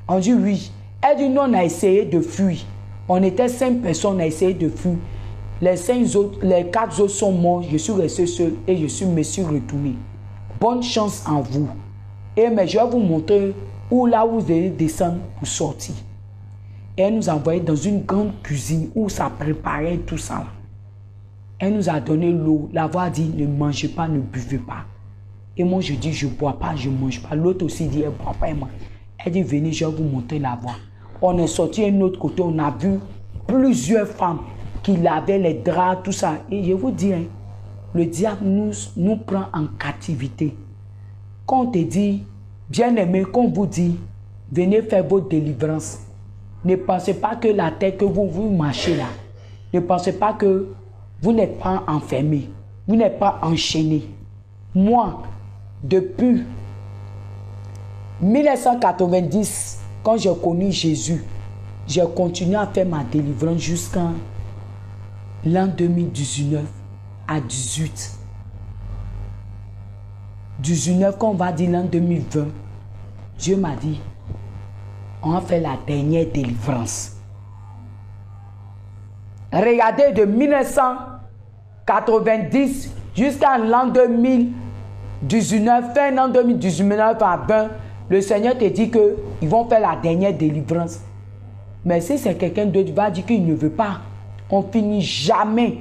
On dit oui. Elle dit non, on a essayé de fuir. On était 5 personnes, on a essayé de fuir. Les 4 autres sont morts, je suis resté seul et je me suis retourné. Bonne chance en vous. Mais je vais vous montrer où là où vous allez descendre pour sortir. Et elle nous a envoyé dans une grande cuisine où ça préparait tout ça. Elle nous a donné l'eau. La voix dit ne mangez pas, ne buvez pas. Et moi je dis je ne bois pas, je ne mange pas. L'autre aussi dit elle ne boit pas, elle mange. Elle dit venez, je vais vous montrer la voie. On est sorti de l'autre côté, on a vu plusieurs femmes qui lavaient les draps, tout ça. Et je vous dis, le diable nous prend en captivité. Quand on te dit, bien aimé, quand on vous dit, venez faire votre délivrance, ne pensez pas que la terre que vous marchez là, ne pensez pas que vous n'êtes pas enfermé, vous n'êtes pas enchaîné. moi, depuis 1990, quand j'ai connu Jésus, j'ai continué à faire ma délivrance jusqu'en l'an 2019 à 18. 19, quand on va dire l'an 2020, Dieu m'a dit, on va faire la dernière délivrance. Regardez, de 1990 jusqu'à l'an 2019, fin l'an 2019 à 20, le Seigneur te dit qu'ils vont faire la dernière délivrance. Mais si c'est quelqu'un d'autre qui va dire qu'il ne veut pas, on finit jamais,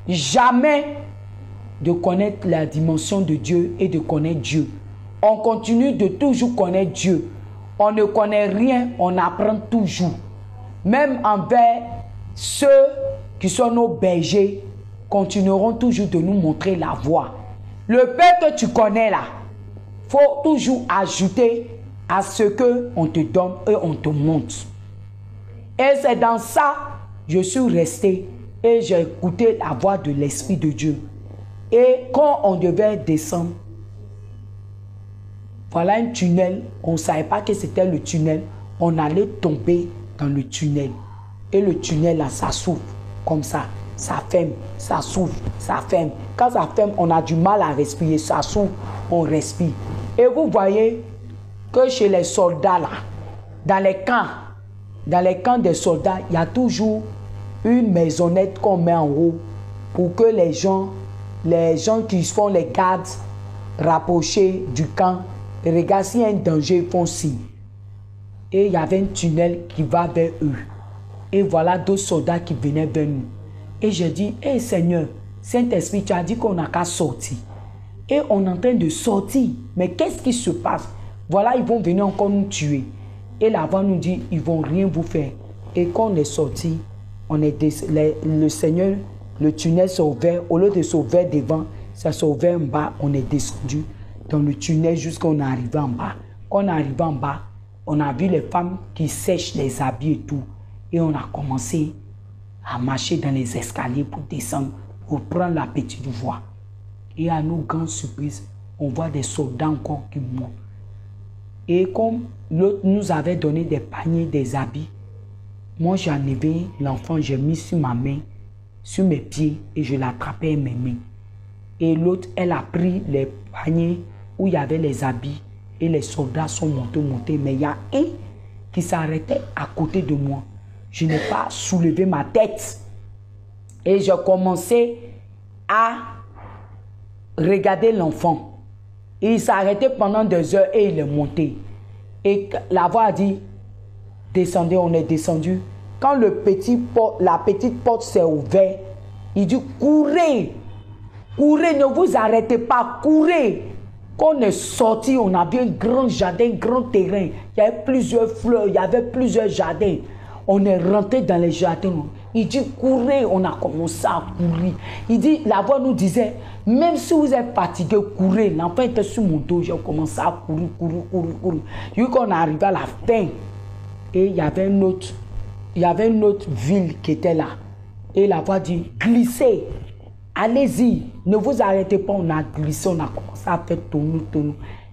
jamais de connaître la dimension de Dieu et de connaître Dieu. On continue de toujours connaître Dieu. On ne connaît rien, on apprend toujours. Même envers ceux qui sont nos bergers, continueront toujours de nous montrer la voie. Le Père que tu connais là, il faut toujours ajouter à ce qu'on te donne et on te montre. Et c'est dans ça que je suis resté et j'ai écouté la voix de l'Esprit de Dieu. Et quand on devait descendre, voilà un tunnel, on ne savait pas que c'était le tunnel, on allait tomber dans le tunnel. Et le tunnel là, ça s'ouvre comme ça ferme, ça s'ouvre, ça ferme. Quand ça ferme, on a du mal à respirer, ça s'ouvre, on respire. Et vous voyez que chez les soldats là, dans les camps des soldats, il y a toujours une maisonnette qu'on met en haut pour que les gens qui font les gardes rapprochés du camp, regardent s'il y a un danger, ils font signe. Et il y avait un tunnel qui va vers eux. Et voilà d'autres soldats qui venaient vers nous. Et je dis, hé Seigneur, Saint-Esprit, tu as dit qu'on n'a qu'à sortir. Et on est en train de sortir. Mais qu'est-ce qui se passe? Voilà, ils vont venir encore nous tuer. Et la voix nous dit, ils ne vont rien vous faire. Et quand on est sorti, le Seigneur, le tunnel s'est ouvert. Au lieu de s'ouvrir devant, ça s'est ouvert en bas. On est descendu dans le tunnel jusqu'à on est arrivé en bas. Quand on est arrivé en bas, on a vu les femmes qui sèchent les habits et tout. Et on a commencé à marcher dans les escaliers pour descendre, pour prendre la petite voie. Et à nos grandes surprises, on voit des soldats encore qui montent. Et comme l'autre nous avait donné des paniers, des habits, moi j'ai enlevé l'enfant, j'ai mis sur ma main, sur mes pieds, et je l'attrapais avec mes mains. Et l'autre, elle a pris les paniers où il y avait les habits, et les soldats sont montés, mais il y a un qui s'arrêtait à côté de moi. Je n'ai pas soulevé ma tête. Et j'ai commencé à regarder l'enfant. Il s'est arrêté pendant 2 heures et il est monté. Et la voix a dit, descendez, on est descendu. Quand la petite porte s'est ouverte, il dit, courez, courez, ne vous arrêtez pas, courez. Quand on est sorti, on avait un grand jardin, un grand terrain. Il y avait plusieurs fleurs, il y avait plusieurs jardins. On est rentré dans les jardins. Il dit, courez, on a commencé à courir. Il dit, la voix nous disait, même si vous êtes fatigué, courez. L'enfant était sur mon dos, j'ai commencé à courir. Vu qu'on est arrivé à la fin, et il y avait une autre ville qui était là. Et la voix dit, glissez, allez-y, ne vous arrêtez pas. On a glissé, on a commencé à faire tonneau.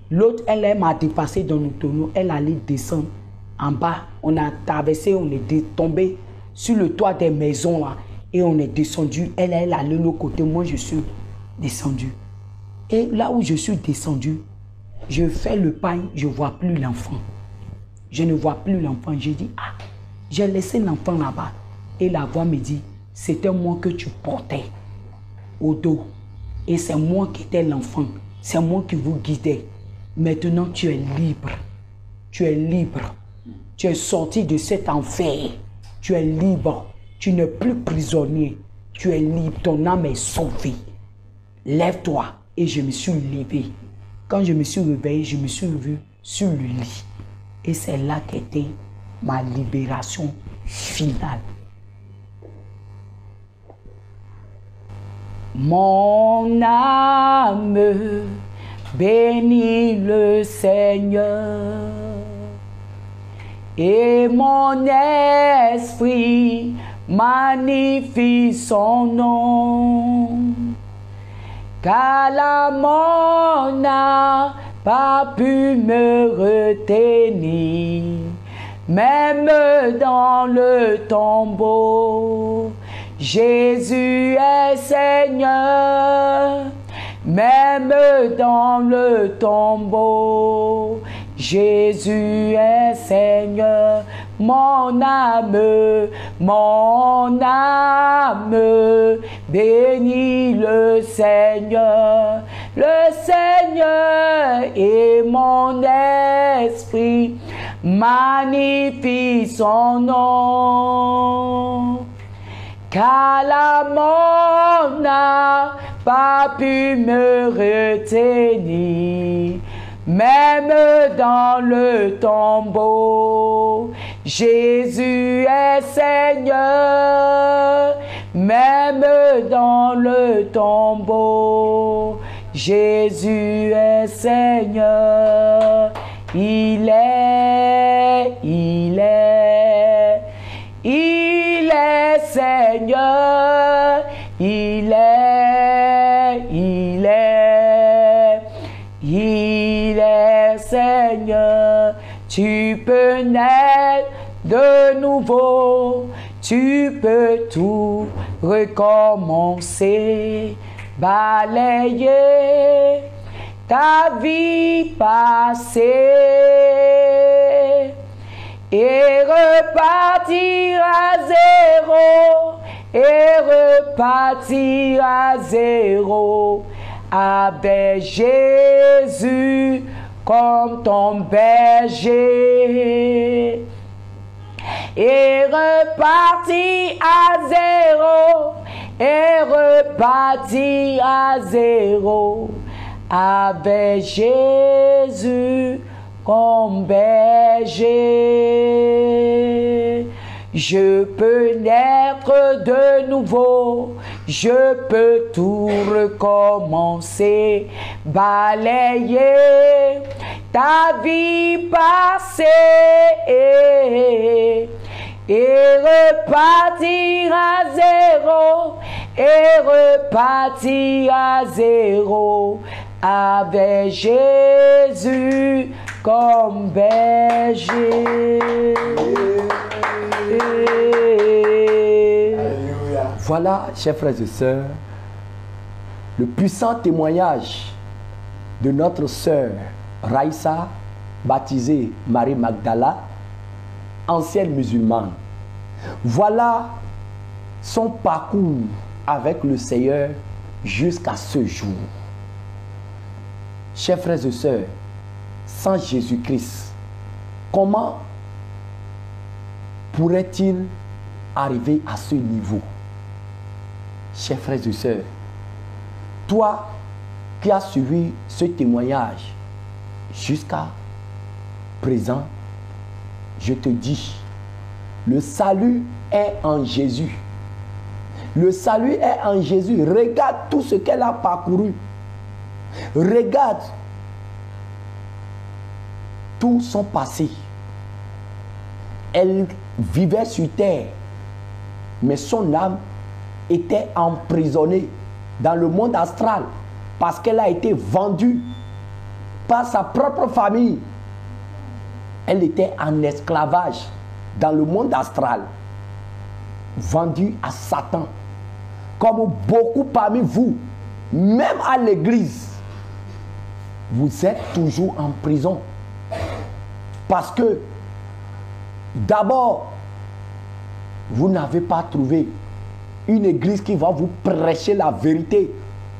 L'autre, elle m'a dépassé dans le tonneau, elle allait descendre. En bas, on a traversé, on est tombé sur le toit des maisons là, et on est descendu. Elle allait de l'autre côté, moi je suis descendu. Et là où je suis descendu, je fais le pain, je ne vois plus l'enfant. Je ne vois plus l'enfant. J'ai dit, ah, j'ai laissé l'enfant là-bas. Et la voix me dit, c'était moi que tu portais au dos. Et c'est moi qui étais l'enfant. C'est moi qui vous guidais. Maintenant, tu es libre. Tu es libre. Tu es sorti de cet enfer. Tu es libre. Tu n'es plus prisonnier. Tu es libre. Ton âme est sauvée. Lève-toi. Et je me suis levé. Quand je me suis réveillé, je me suis vu sur le lit. Et c'est là qu'était ma libération finale. Mon âme bénit le Seigneur. Et mon esprit magnifie son nom. car la mort n'a pas pu me retenir, même dans le tombeau. Jésus est Seigneur, même dans le tombeau. Jésus est Seigneur, mon âme bénit le Seigneur. Le Seigneur et mon esprit magnifie son nom. Car la mort n'a pas pu me retenir, même dans le tombeau. Jésus est Seigneur, même dans le tombeau. Jésus est Seigneur, il est Seigneur, il est Seigneur. Tu peux naître de nouveau, tu peux tout recommencer, balayer ta vie passée et repartir à zéro avec Jésus comme ton berger et repartir à zéro avec Jésus comme berger. Je peux naître de nouveau, je peux tout recommencer, balayer ta vie passée et repartir à zéro avec Jésus comme berger. Voilà, chers frères et sœurs, le puissant témoignage de notre sœur Raïssa, baptisée Marie Magdala, ancienne musulmane. Voilà son parcours avec le Seigneur jusqu'à ce jour. Chers frères et sœurs, sans Jésus-Christ, comment pourrait-il arriver à ce niveau? Chers frères et sœurs, toi qui as suivi ce témoignage jusqu'à présent, je te dis, le salut est en Jésus. Le salut est en Jésus. Regarde tout ce qu'elle a parcouru. Regarde tout son passé. Elle vivait sur terre, mais son âme était emprisonnée dans le monde astral parce qu'elle a été vendue par sa propre famille. Elle était en esclavage dans le monde astral, vendue à Satan. Comme beaucoup parmi vous, même à l'église, vous êtes toujours en prison. Parce que d'abord, vous n'avez pas trouvé une église qui va vous prêcher la vérité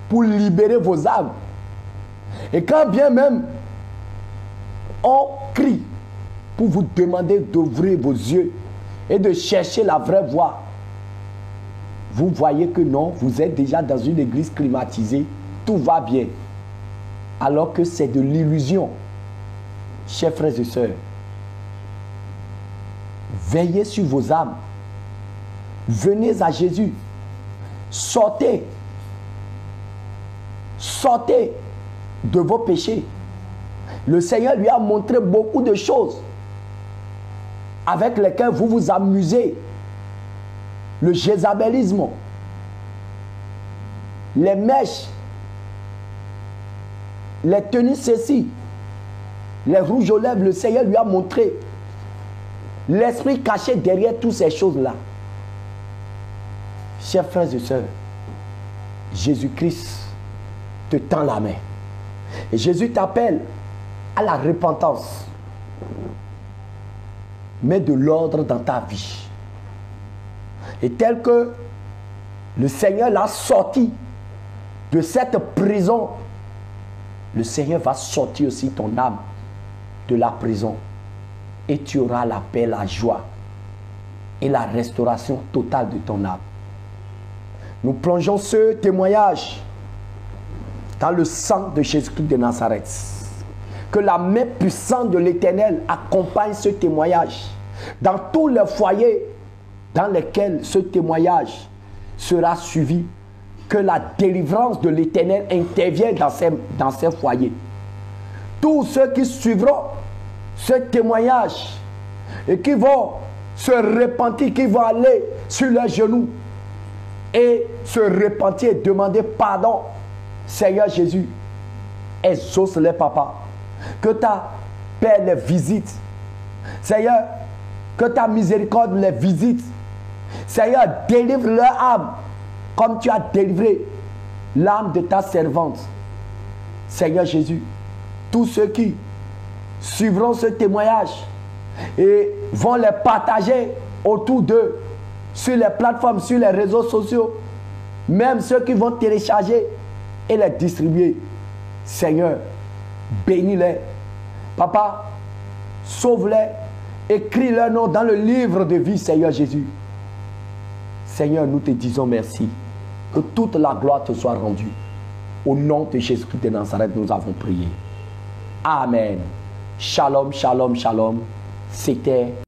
pour libérer vos âmes. Et quand bien même on crie pour vous demander d'ouvrir vos yeux et de chercher la vraie voie, vous voyez que non, vous êtes déjà dans une église climatisée, tout va bien. Alors que c'est de l'illusion. Chers frères et sœurs, veillez sur vos âmes. Venez à Jésus. Sortez. Sortez de vos péchés. Le Seigneur lui a montré beaucoup de choses avec lesquelles vous vous amusez. Le jézabélisme, les mèches les tenues ceci, les rouges aux lèvres, le Seigneur lui a montré l'esprit caché derrière toutes ces choses-là. Chers frères et sœurs, Jésus-Christ te tend la main. Et Jésus t'appelle à la repentance. Mets de l'ordre dans ta vie. Et tel que le Seigneur l'a sorti de cette prison, le Seigneur va sortir aussi ton âme de la prison. Et tu auras la paix, la joie et la restauration totale de ton âme. Nous plongeons ce témoignage dans le sang de Jésus-Christ de Nazareth. Que la main puissante de l'Éternel accompagne ce témoignage dans tous les foyers dans lesquels ce témoignage sera suivi. Que la délivrance de l'Éternel intervienne dans ces foyers. Tous ceux qui suivront ce témoignage et qui vont se repentir, qui vont aller sur leurs genoux et se repentir et demander pardon. Seigneur Jésus, exauce-les, papa. Que ta paix les visite. Seigneur, que ta miséricorde les visite. Seigneur, délivre leur âme comme tu as délivré l'âme de ta servante. Seigneur Jésus, tous ceux qui suivront ce témoignage et vont les partager autour d'eux sur les plateformes, sur les réseaux sociaux, même ceux qui vont télécharger et les distribuer. Seigneur, bénis-les. Papa, sauve-les. Écris leur nom dans le livre de vie, Seigneur Jésus. Seigneur, nous te disons merci. Que toute la gloire te soit rendue. Au nom de Jésus-Christ de Nazareth, nous avons prié. Amen. Shalom, shalom, shalom. C'était